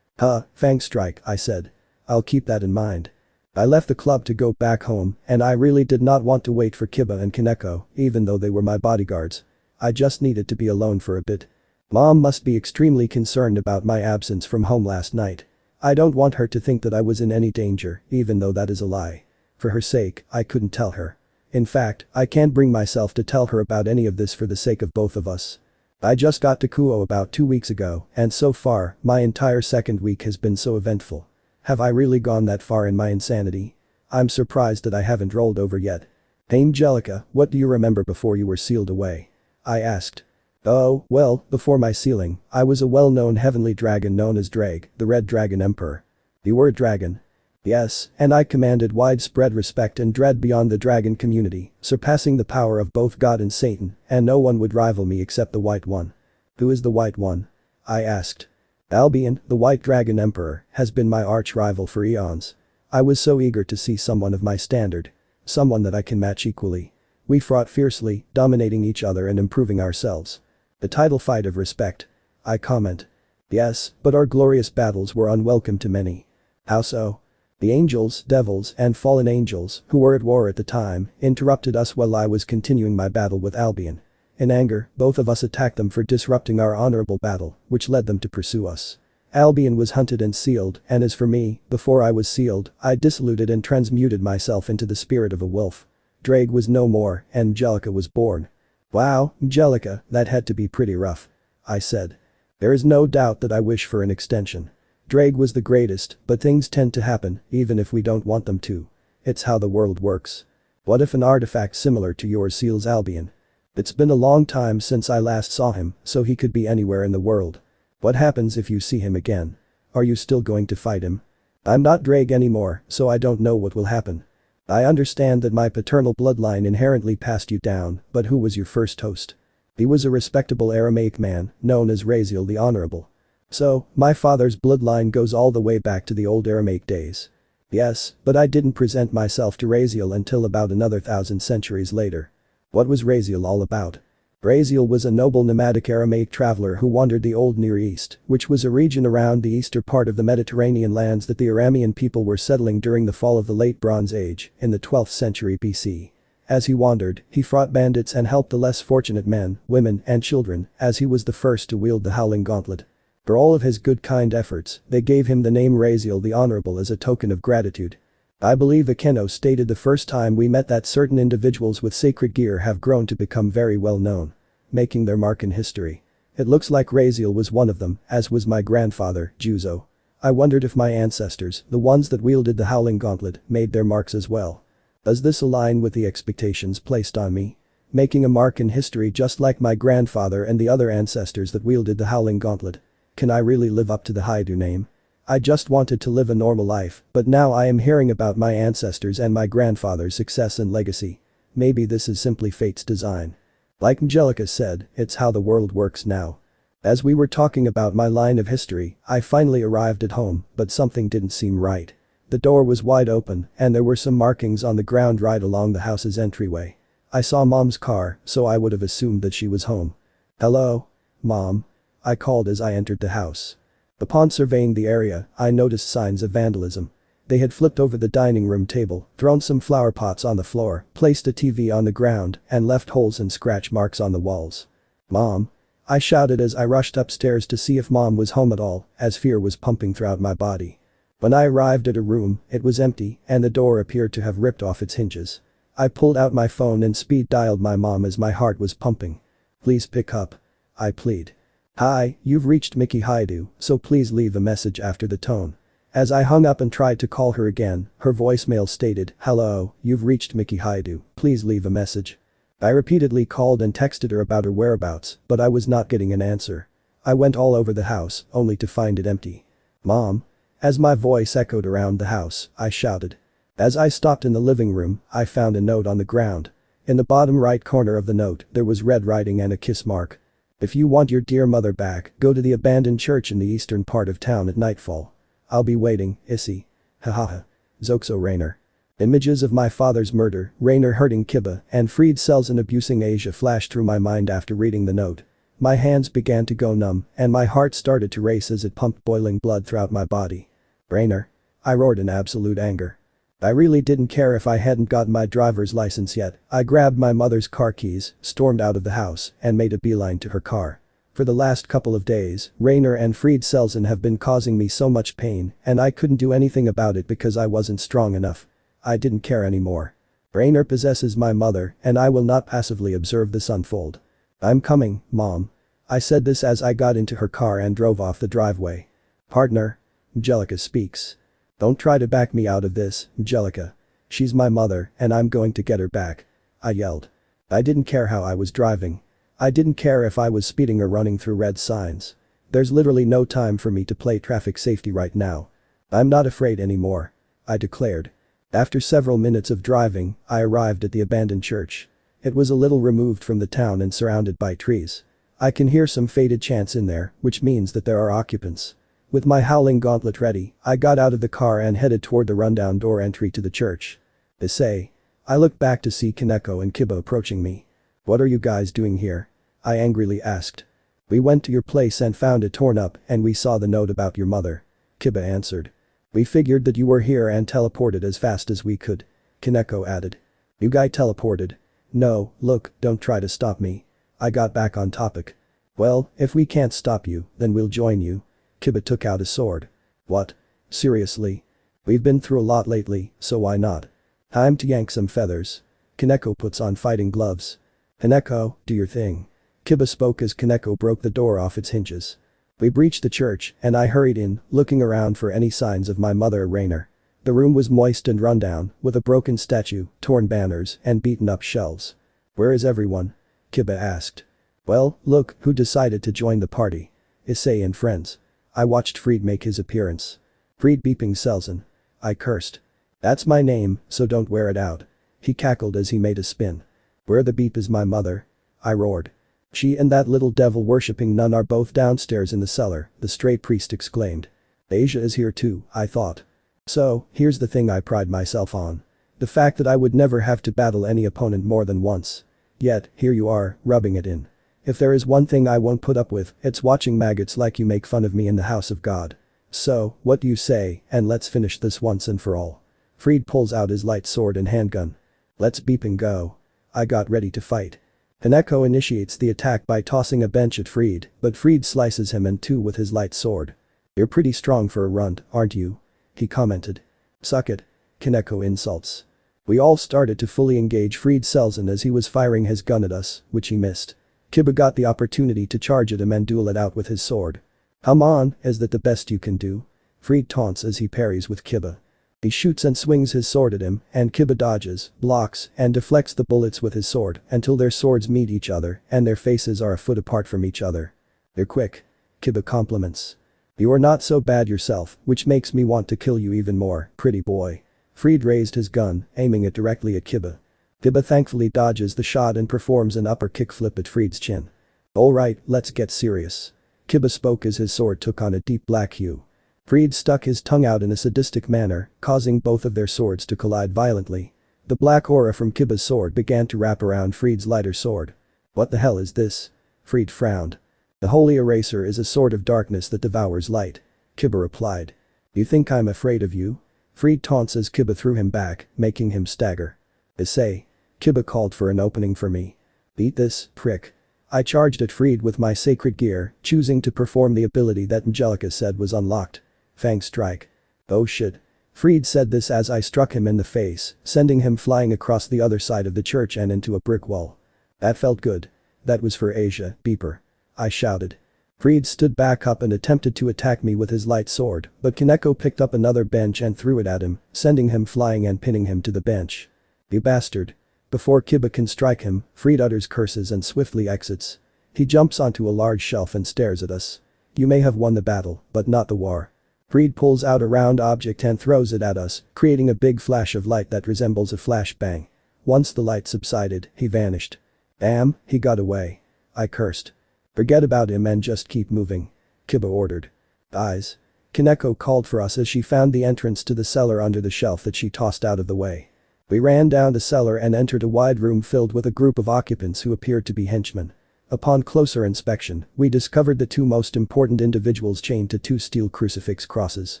Fang Strike, I said. I'll keep that in mind. I left the club to go back home, and I really did not want to wait for Kiba and Kaneko, even though they were my bodyguards. I just needed to be alone for a bit. Mom must be extremely concerned about my absence from home last night. I don't want her to think that I was in any danger, even though that is a lie. For her sake, I couldn't tell her. In fact, I can't bring myself to tell her about any of this for the sake of both of us. I just got to Kuo about 2 weeks ago, and so far, my entire second week has been so eventful. Have I really gone that far in my insanity? I'm surprised that I haven't rolled over yet. Hey Mgelika, what do you remember before you were sealed away? I asked. Oh, well, before my sealing, I was a well-known heavenly dragon known as Ddraig, the Red Dragon Emperor. You were a dragon? Yes, and I commanded widespread respect and dread beyond the dragon community, surpassing the power of both God and Satan, and no one would rival me except the White One. Who is the White One? I asked. Albion, the White Dragon Emperor, has been my arch-rival for eons. I was so eager to see someone of my standard. Someone that I can match equally. We fought fiercely, dominating each other and improving ourselves. The title fight of respect. I comment. Yes, but our glorious battles were unwelcome to many. How so? The angels, devils, and fallen angels, who were at war at the time, interrupted us while I was continuing my battle with Albion. In anger, both of us attacked them for disrupting our honorable battle, which led them to pursue us. Albion was hunted and sealed, and as for me, before I was sealed, I dissoluted and transmuted myself into the spirit of a wolf. Ddraig was no more, and Mgelika was born. Wow, Mgelika, that had to be pretty rough. I said. There is no doubt that I wish for an extension. Ddraig was the greatest, but things tend to happen, even if we don't want them to. It's how the world works. What if an artifact similar to yours seals Albion? It's been a long time since I last saw him, so he could be anywhere in the world. What happens if you see him again? Are you still going to fight him? I'm not Ddraig anymore, so I don't know what will happen. I understand that my paternal bloodline inherently passed you down, but who was your first host? He was a respectable Aramaic man, known as Raziel the Honorable. So, my father's bloodline goes all the way back to the old Aramaic days. Yes, but I didn't present myself to Raziel until about another 1,000 centuries later. What was Raziel all about? Raziel was a noble nomadic Aramaic traveler who wandered the old Near East, which was a region around the eastern part of the Mediterranean lands that the Aramean people were settling during the fall of the Late Bronze Age, in the 12th century BC. As he wandered, he fought bandits and helped the less fortunate men, women, and children, as he was the first to wield the Howling Gauntlet. For all of his good kind efforts, they gave him the name Raziel the Honorable as a token of gratitude. I believe Akeno stated the first time we met that certain individuals with sacred gear have grown to become very well known, making their mark in history. It looks like Raziel was one of them, as was my grandfather, Juzo. I wondered if my ancestors, the ones that wielded the Howling Gauntlet, made their marks as well. Does this align with the expectations placed on me? Making a mark in history just like my grandfather and the other ancestors that wielded the Howling Gauntlet. Can I really live up to the Haidu name? I just wanted to live a normal life, but now I am hearing about my ancestors and my grandfather's success and legacy. Maybe this is simply fate's design. Like Mgelika said, it's how the world works now. As we were talking about my line of history, I finally arrived at home, but something didn't seem right. The door was wide open, and there were some markings on the ground right along the house's entryway. I saw Mom's car, so I would have assumed that she was home. Hello? Mom? I called as I entered the house. Upon surveying the area, I noticed signs of vandalism. They had flipped over the dining room table, thrown some flower pots on the floor, placed a TV on the ground, and left holes and scratch marks on the walls. Mom? I shouted as I rushed upstairs to see if Mom was home at all, as fear was pumping throughout my body. When I arrived at her room, it was empty, and the door appeared to have ripped off its hinges. I pulled out my phone and speed dialed my mom as my heart was pumping. Please pick up. I plead. Hi, you've reached Mickey Haidu, so please leave a message after the tone. As I hung up and tried to call her again, her voicemail stated, hello, you've reached Mickey Haidu, please leave a message. I repeatedly called and texted her about her whereabouts, but I was not getting an answer. I went all over the house, only to find it empty. Mom? As my voice echoed around the house, I shouted. As I stopped in the living room, I found a note on the ground. In the bottom right corner of the note, there was red writing and a kiss mark. If you want your dear mother back, go to the abandoned church in the eastern part of town at nightfall. I'll be waiting, Issei. Hahaha. Zoxo Rainer. Images of my father's murder, Rainer hurting Kiba, and Fried Selzen abusing Asia flashed through my mind after reading the note. My hands began to go numb, and my heart started to race as it pumped boiling blood throughout my body. Rainer. I roared in absolute anger. I really didn't care if I hadn't gotten my driver's license yet. I grabbed my mother's car keys, stormed out of the house, and made a beeline to her car. For the last couple of days, Rainer and Fried Selzen have been causing me so much pain, and I couldn't do anything about it because I wasn't strong enough. I didn't care anymore. Rainer possesses my mother, and I will not passively observe this unfold. I'm coming, Mom. I said this as I got into her car and drove off the driveway. Partner. Mgelika speaks. Don't try to back me out of this, Mgelika. She's my mother, and I'm going to get her back. I yelled. I didn't care how I was driving. I didn't care if I was speeding or running through red signs. There's literally no time for me to play traffic safety right now. I'm not afraid anymore. I declared. After several minutes of driving, I arrived at the abandoned church. It was a little removed from the town and surrounded by trees. I can hear some faded chants in there, which means that there are occupants. With my howling gauntlet ready, I got out of the car and headed toward the rundown door entry to the church. Issei. I looked back to see Kaneko and Kiba approaching me. What are you guys doing here? I angrily asked. We went to your place and found it torn up and we saw the note about your mother. Kiba answered. We figured that you were here and teleported as fast as we could. Kaneko added. You guy teleported. No, look, don't try to stop me. I got back on topic. Well, if we can't stop you, then we'll join you. Kiba took out his sword. What? Seriously? We've been through a lot lately, so why not? Time to yank some feathers. Kaneko puts on fighting gloves. Kaneko, do your thing. Kiba spoke as Kaneko broke the door off its hinges. We breached the church, and I hurried in, looking around for any signs of my mother Rainer. The room was moist and rundown, with a broken statue, torn banners, and beaten up shelves. Where is everyone? Kiba asked. Well, look who decided to join the party. Issei and friends. I watched Fried make his appearance. Fried beeping Selzen. I cursed. That's my name, so don't wear it out. He cackled as he made a spin. Where the beep is my mother? I roared. She and that little devil-worshipping nun are both downstairs in the cellar, the stray priest exclaimed. Asia is here too, I thought. So, here's the thing I pride myself on. The fact that I would never have to battle any opponent more than once. Yet, here you are, rubbing it in. If there is one thing I won't put up with, it's watching maggots like you make fun of me in the house of God. So, what do you say, and let's finish this once and for all. Fried pulls out his light sword and handgun. Let's beep and go. I got ready to fight. Kaneko initiates the attack by tossing a bench at Fried, but Fried slices him in two with his light sword. You're pretty strong for a runt, aren't you? He commented. Suck it. Kaneko insults. We all started to fully engage Fried Selzen as he was firing his gun at us, which he missed. Kiba got the opportunity to charge at him and duel it out with his sword. Come on, is that the best you can do? Fried taunts as he parries with Kiba. He shoots and swings his sword at him, and Kiba dodges, blocks, and deflects the bullets with his sword until their swords meet each other and their faces are a foot apart from each other. They're quick. Kiba compliments. You are not so bad yourself, which makes me want to kill you even more, pretty boy. Fried raised his gun, aiming it directly at Kiba. Kiba thankfully dodges the shot and performs an upper kick flip at Fried's chin. Alright, let's get serious. Kiba spoke as his sword took on a deep black hue. Fried stuck his tongue out in a sadistic manner, causing both of their swords to collide violently. The black aura from Kiba's sword began to wrap around Fried's lighter sword. What the hell is this? Fried frowned. The Holy Eraser is a sword of darkness that devours light. Kiba replied. You think I'm afraid of you? Fried taunts as Kiba threw him back, making him stagger. Issei. Kiba called for an opening for me. Beat this, prick. I charged at Fried with my sacred gear, choosing to perform the ability that Mgelika said was unlocked. Fang strike. Oh shit. Fried said this as I struck him in the face, sending him flying across the other side of the church and into a brick wall. That felt good. That was for Asia, beeper. I shouted. Fried stood back up and attempted to attack me with his light sword, but Kaneko picked up another bench and threw it at him, sending him flying and pinning him to the bench. You bastard. Before Kiba can strike him, Fried utters curses and swiftly exits. He jumps onto a large shelf and stares at us. You may have won the battle, but not the war. Reed pulls out a round object and throws it at us, creating a big flash of light that resembles a flashbang. Once the light subsided, he vanished. Damn, he got away. I cursed. Forget about him and just keep moving. Kiba ordered. Eyes. Kaneko called for us as she found the entrance to the cellar under the shelf that she tossed out of the way. We ran down the cellar and entered a wide room filled with a group of occupants who appeared to be henchmen. Upon closer inspection, we discovered the two most important individuals chained to two steel crucifix crosses.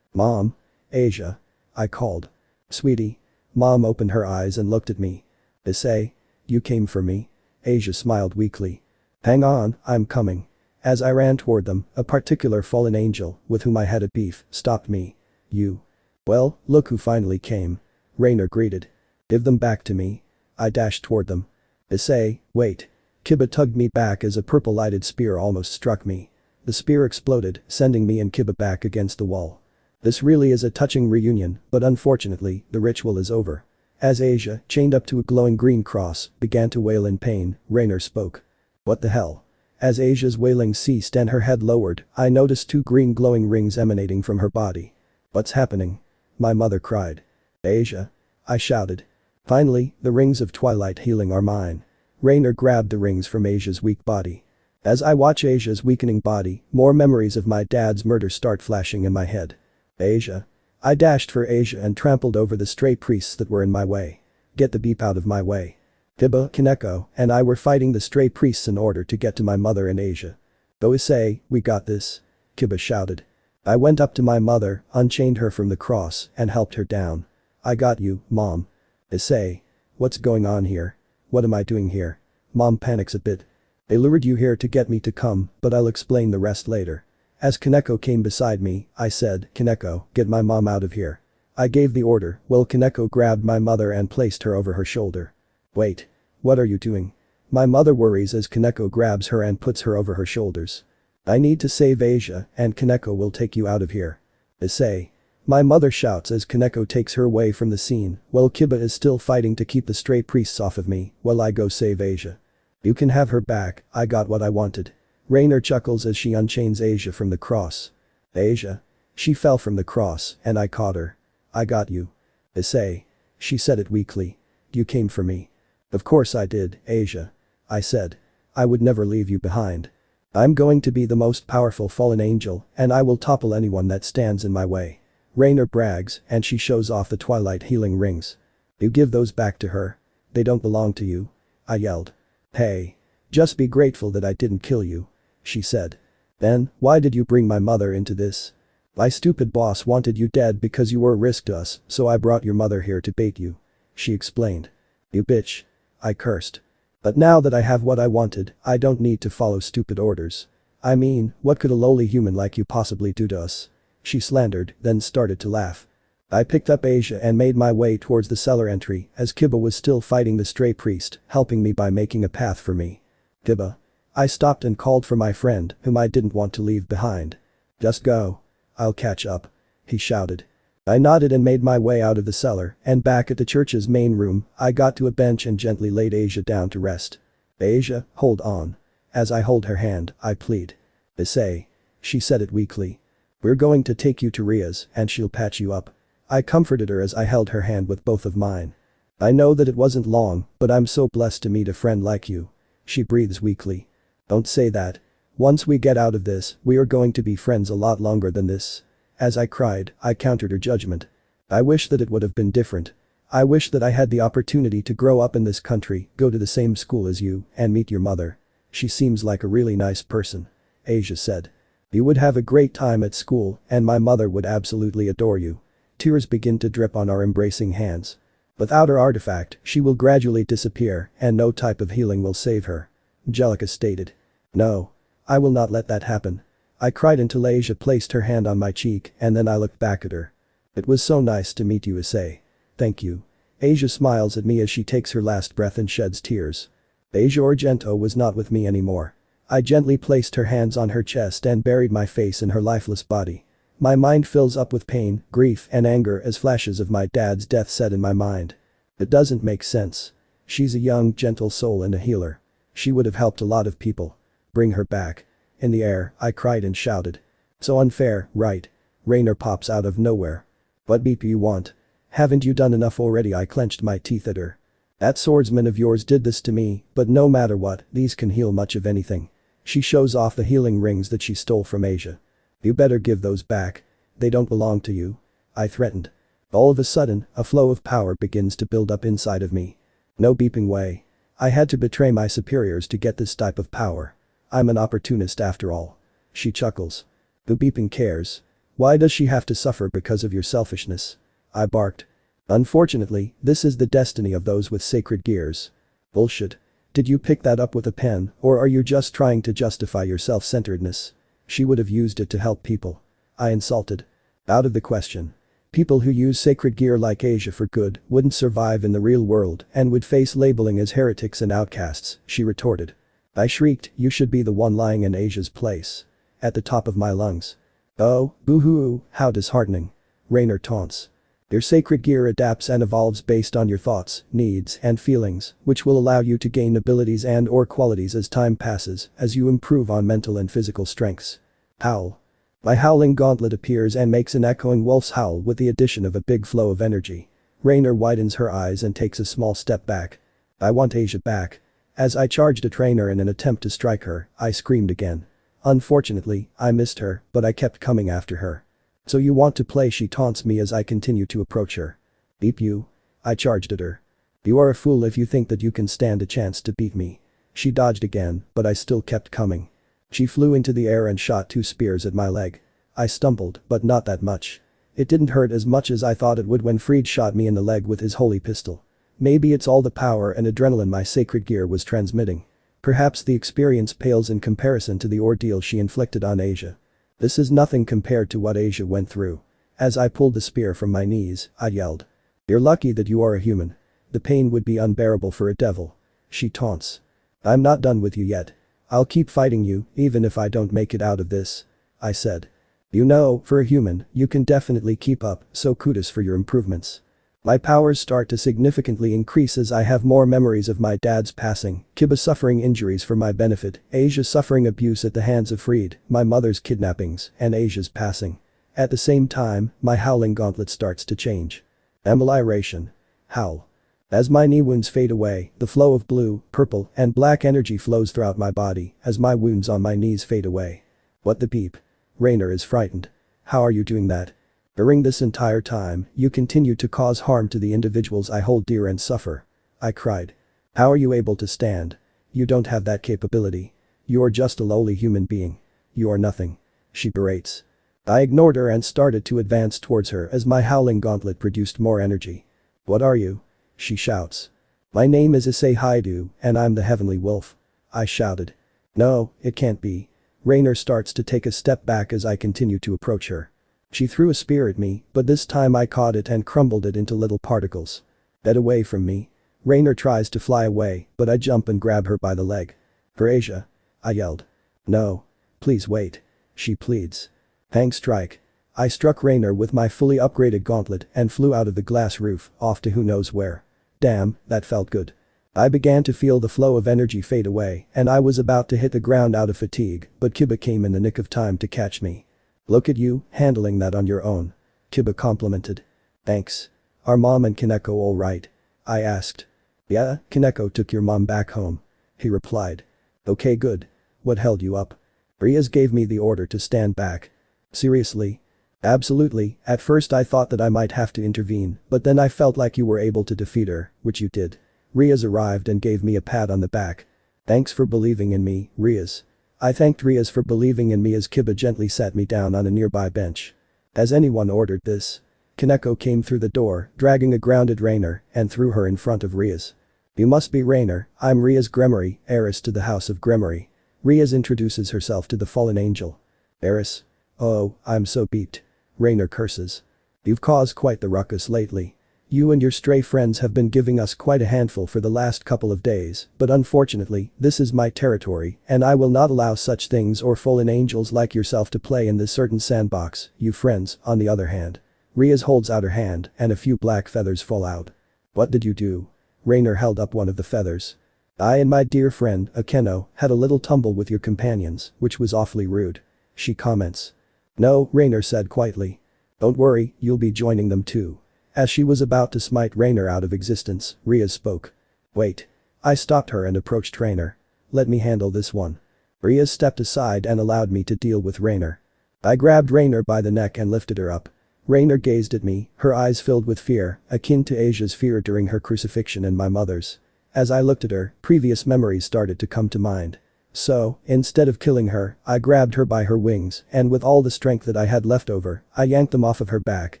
Mom. Asia. I called. Sweetie. Mom opened her eyes and looked at me. Issei. You came for me? Asia smiled weakly. Hang on, I'm coming. As I ran toward them, a particular fallen angel, with whom I had a beef, stopped me. You. Well, look who finally came. Rainer greeted. Give them back to me. I dashed toward them. Issei, wait. Kiba tugged me back as a purple-lighted spear almost struck me. The spear exploded, sending me and Kiba back against the wall. This really is a touching reunion, but unfortunately, the ritual is over. As Asia, chained up to a glowing green cross, began to wail in pain, Rainer spoke. What the hell? As Asia's wailing ceased and her head lowered, I noticed two green glowing rings emanating from her body. What's happening? My mother cried. Asia. I shouted. Finally, the rings of twilight healing are mine. Rainer grabbed the rings from Asia's weak body. As I watch Asia's weakening body, more memories of my dad's murder start flashing in my head. Asia. I dashed for Asia and trampled over the stray priests that were in my way. Get the beep out of my way. Kiba, Kaneko, and I were fighting the stray priests in order to get to my mother and Asia. Go Issei, we got this. Kiba shouted. I went up to my mother, unchained her from the cross, and helped her down. I got you, Mom. Issei. What's going on here? What am I doing here? Mom panics a bit. They lured you here to get me to come, but I'll explain the rest later. As Kaneko came beside me, I said, Kaneko, get my mom out of here. I gave the order, while Kaneko grabbed my mother and placed her over her shoulder. Wait. What are you doing? My mother worries as Kaneko grabs her and puts her over her shoulders. I need to save Asia, and Kaneko will take you out of here. Issei. My mother shouts as Kaneko takes her away from the scene, while Kiba is still fighting to keep the stray priests off of me, while I go save Asia. You can have her back, I got what I wanted. Rainer chuckles as she unchains Asia from the cross. Asia. She fell from the cross, and I caught her. I got you. Issei. She said it weakly. You came for me. Of course I did, Asia. I said. I would never leave you behind. I'm going to be the most powerful fallen angel, and I will topple anyone that stands in my way. Rainer brags, and she shows off the twilight healing rings. You give those back to her. They don't belong to you. I yelled. Hey. Just be grateful that I didn't kill you. She said. Then, why did you bring my mother into this? My stupid boss wanted you dead because you were a risk to us, so I brought your mother here to bait you. She explained. You bitch. I cursed. But now that I have what I wanted, I don't need to follow stupid orders. I mean, what could a lowly human like you possibly do to us? She slandered, then started to laugh. I picked up Asia and made my way towards the cellar entry as Kiba was still fighting the stray priest, helping me by making a path for me. Kiba. I stopped and called for my friend, whom I didn't want to leave behind. Just go. I'll catch up. He shouted. I nodded and made my way out of the cellar, and back at the church's main room, I got to a bench and gently laid Asia down to rest. Asia, hold on. As I hold her hand, I plead. Issei. She said it weakly. We're going to take you to Rias, and she'll patch you up. I comforted her as I held her hand with both of mine. I know that it wasn't long, but I'm so blessed to meet a friend like you. She breathes weakly. Don't say that. Once we get out of this, we are going to be friends a lot longer than this. As I cried, I countered her judgment. I wish that it would have been different. I wish that I had the opportunity to grow up in this country, go to the same school as you, and meet your mother. She seems like a really nice person. Asia said. You would have a great time at school, and my mother would absolutely adore you. Tears begin to drip on our embracing hands. Without her artifact, she will gradually disappear, and no type of healing will save her. Mgelika stated. No. I will not let that happen. I cried until Asia placed her hand on my cheek, and then I looked back at her. It was so nice to meet you, Issei. Thank you. Asia smiles at me as she takes her last breath and sheds tears. Asia Argento was not with me anymore. I gently placed her hands on her chest and buried my face in her lifeless body. My mind fills up with pain, grief, and anger as flashes of my dad's death set in my mind. It doesn't make sense. She's a young, gentle soul and a healer. She would have helped a lot of people. Bring her back. In the air, I cried and shouted. So unfair, right? Rainer pops out of nowhere. What beep you want? Haven't you done enough already? I clenched my teeth at her. That swordsman of yours did this to me, but no matter what, these can heal much of anything. She shows off the healing rings that she stole from Asia. You better give those back. They don't belong to you. I threatened. All of a sudden, a flow of power begins to build up inside of me. No beeping way. I had to betray my superiors to get this type of power. I'm an opportunist after all. She chuckles. Who beeping cares? Why does she have to suffer because of your selfishness? I barked. Unfortunately, this is the destiny of those with sacred gears. Bullshit. Did you pick that up with a pen, or are you just trying to justify your self-centeredness? She would have used it to help people. I insulted. Out of the question. People who use sacred gear like Asia for good wouldn't survive in the real world and would face labeling as heretics and outcasts, she retorted. I shrieked, you should be the one lying in Asia's place. At the top of my lungs. Oh, boo-hoo, how disheartening. Rainer taunts. Your sacred gear adapts and evolves based on your thoughts, needs, and feelings, which will allow you to gain abilities and/or qualities as time passes, as you improve on mental and physical strengths. Howl. My howling gauntlet appears and makes an echoing wolf's howl with the addition of a big flow of energy. Rainer widens her eyes and takes a small step back. I want Asia back. As I charged at Rainer in an attempt to strike her, I screamed again. Unfortunately, I missed her, but I kept coming after her. So you want to play? She taunts me as I continue to approach her. Beep you. I charged at her. You are a fool if you think that you can stand a chance to beat me. She dodged again, but I still kept coming. She flew into the air and shot 2 spears at my leg. I stumbled, but not that much. It didn't hurt as much as I thought it would when Fried shot me in the leg with his holy pistol. Maybe it's all the power and adrenaline my sacred gear was transmitting. Perhaps the experience pales in comparison to the ordeal she inflicted on Asia. This is nothing compared to what Asia went through. As I pulled the spear from my knees, I yelled. You're lucky that you are a human. The pain would be unbearable for a devil. She taunts. I'm not done with you yet. I'll keep fighting you, even if I don't make it out of this. I said. You know, for a human, you can definitely keep up, so kudos for your improvements. My powers start to significantly increase as I have more memories of my dad's passing, Kiba suffering injuries for my benefit, Asia suffering abuse at the hands of Fried, my mother's kidnappings, and Asia's passing. At the same time, my howling gauntlet starts to change. Ameliration. Howl. As my knee wounds fade away, the flow of blue, purple, and black energy flows throughout my body as my wounds on my knees fade away. What the beep? Rainer is frightened. How are you doing that? During this entire time, you continue to cause harm to the individuals I hold dear and suffer. I cried. How are you able to stand? You don't have that capability. You are just a lowly human being. You are nothing. She berates. I ignored her and started to advance towards her as my howling gauntlet produced more energy. What are you? She shouts. My name is Issei Haidu, and I'm the Heavenly Wolf. I shouted. No, it can't be. Rainer starts to take a step back as I continue to approach her. She threw a spear at me, but this time I caught it and crumbled it into little particles. Get away from me. Rainer tries to fly away, but I jump and grab her by the leg. For Asia. I yelled. No. Please wait. She pleads. Hang strike. I struck Rainer with my fully upgraded gauntlet and flew out of the glass roof, off to who knows where. Damn, that felt good. I began to feel the flow of energy fade away and I was about to hit the ground out of fatigue, but Kiba came in the nick of time to catch me. Look at you, handling that on your own. Kiba complimented. Thanks. Are Mom and Kaneko all right? I asked. Yeah, Kaneko took your mom back home. He replied. Okay, good. What held you up? Rias gave me the order to stand back. Seriously? Absolutely. At first I thought that I might have to intervene, but then I felt like you were able to defeat her, which you did. Rias arrived and gave me a pat on the back. Thanks for believing in me, Rias. I thanked Rias for believing in me as Kiba gently sat me down on a nearby bench. Has anyone ordered this? Kaneko came through the door, dragging a grounded Rainer, and threw her in front of Rias. You must be Rainer, I'm Rias Gremory, heiress to the House of Gremory. Rias introduces herself to the fallen angel. Heiress? Oh, I'm so beeped. Rainer curses. You've caused quite the ruckus lately. You and your stray friends have been giving us quite a handful for the last couple of days, but unfortunately, this is my territory, and I will not allow such things or fallen angels like yourself to play in this certain sandbox, you friends, on the other hand. Rias holds out her hand, and a few black feathers fall out. What did you do? Rainer held up one of the feathers. I and my dear friend, Akeno, had a little tumble with your companions, which was awfully rude. She comments. No, Rainer said quietly. Don't worry, you'll be joining them too. As she was about to smite Rainer out of existence, Rias spoke. Wait. I stopped her and approached Rainer. Let me handle this one. Rias stepped aside and allowed me to deal with Rainer. I grabbed Rainer by the neck and lifted her up. Rainer gazed at me, her eyes filled with fear, akin to Asia's fear during her crucifixion and my mother's. As I looked at her, previous memories started to come to mind. So, instead of killing her, I grabbed her by her wings, and with all the strength that I had left over, I yanked them off of her back,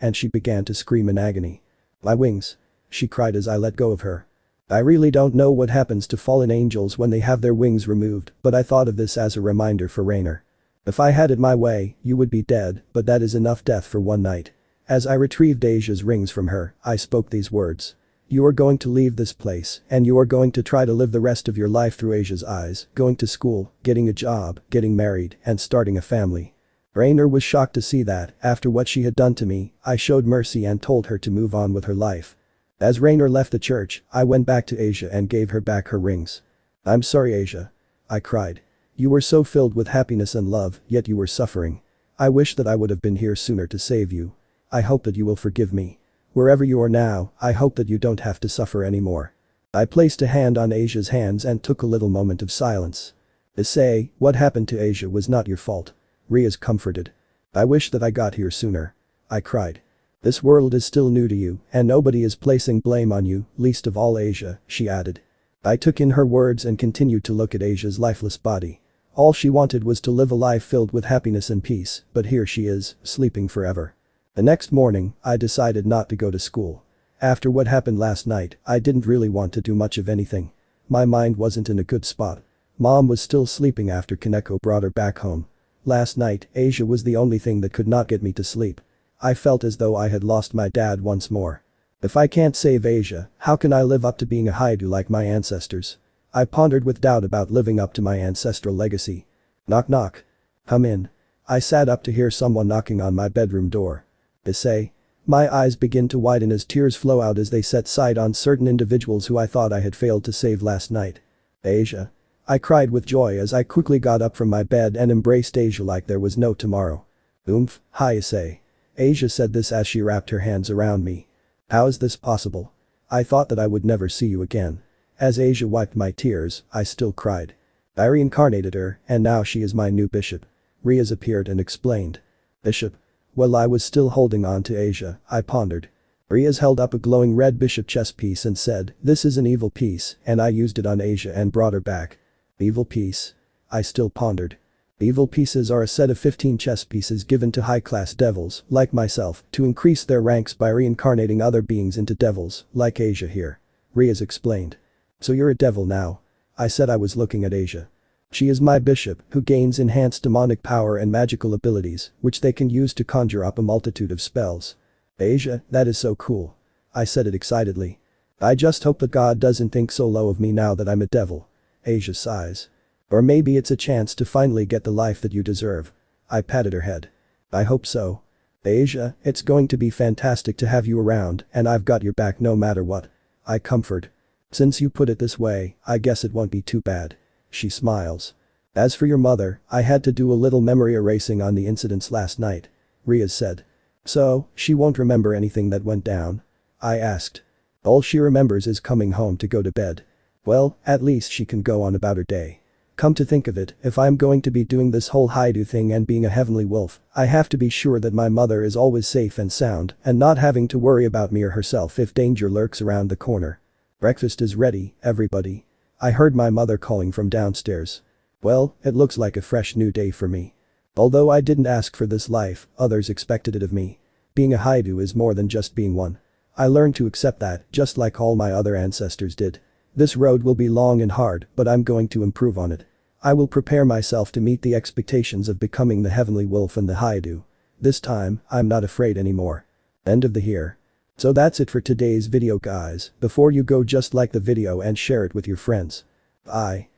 and she began to scream in agony. My wings! She cried as I let go of her. I really don't know what happens to fallen angels when they have their wings removed, but I thought of this as a reminder for Rainer. If I had it my way, you would be dead, but that is enough death for one night. As I retrieved Asia's rings from her, I spoke these words. You are going to leave this place, and you are going to try to live the rest of your life through Asia's eyes, going to school, getting a job, getting married, and starting a family. Rainer was shocked to see that, after what she had done to me, I showed mercy and told her to move on with her life. As Rainer left the church, I went back to Asia and gave her back her rings. I'm sorry, Asia. I cried. You were so filled with happiness and love, yet you were suffering. I wish that I would have been here sooner to save you. I hope that you will forgive me. Wherever you are now, I hope that you don't have to suffer anymore. I placed a hand on Asia's hands and took a little moment of silence. Issei, what happened to Asia was not your fault. Rias comforted. I wish that I got here sooner. I cried. This world is still new to you, and nobody is placing blame on you, least of all Asia, she added. I took in her words and continued to look at Asia's lifeless body. All she wanted was to live a life filled with happiness and peace, but here she is, sleeping forever. The next morning, I decided not to go to school. After what happened last night, I didn't really want to do much of anything. My mind wasn't in a good spot. Mom was still sleeping after Kaneko brought her back home. Last night, Asia was the only thing that could not get me to sleep. I felt as though I had lost my dad once more. If I can't save Asia, how can I live up to being a Haidu like my ancestors? I pondered with doubt about living up to my ancestral legacy. Knock knock. Come in. I sat up to hear someone knocking on my bedroom door. Issei. My eyes begin to widen as tears flow out as they set sight on certain individuals who I thought I had failed to save last night. Asia. I cried with joy as I quickly got up from my bed and embraced Asia like there was no tomorrow. Oomph, hi Issei. Asia said this as she wrapped her hands around me. How is this possible? I thought that I would never see you again. As Asia wiped my tears, I still cried. I reincarnated her, and now she is my new bishop. Rias appeared and explained. Bishop? While I was still holding on to Asia, I pondered. Rias held up a glowing red bishop chess piece and said, this is an evil piece, and I used it on Asia and brought her back. Evil piece? I still pondered. Evil pieces are a set of 15 chess pieces given to high-class devils, like myself, to increase their ranks by reincarnating other beings into devils, like Asia here. Rias explained. So you're a devil now? I said I was looking at Asia. She is my bishop, who gains enhanced demonic power and magical abilities, which they can use to conjure up a multitude of spells. Asia, that is so cool. I said it excitedly. I just hope that God doesn't think so low of me now that I'm a devil. Asia sighs. Or maybe it's a chance to finally get the life that you deserve. I patted her head. I hope so. Asia, it's going to be fantastic to have you around, and I've got your back no matter what. I comfort. Since you put it this way, I guess it won't be too bad. She smiles. As for your mother, I had to do a little memory erasing on the incidents last night. Rias said. So, she won't remember anything that went down? I asked. All she remembers is coming home to go to bed. Well, at least she can go on about her day. Come to think of it, if I'm going to be doing this whole Haidu thing and being a heavenly wolf, I have to be sure that my mother is always safe and sound and not having to worry about me or herself if danger lurks around the corner. Breakfast is ready, everybody. I heard my mother calling from downstairs. Well, it looks like a fresh new day for me. Although I didn't ask for this life, others expected it of me. Being a Haidu is more than just being one. I learned to accept that, just like all my other ancestors did. This road will be long and hard, but I'm going to improve on it. I will prepare myself to meet the expectations of becoming the heavenly wolf and the Haidu. This time, I'm not afraid anymore. End of the here. So that's it for today's video guys. Before you go, just like the video and share it with your friends. Bye.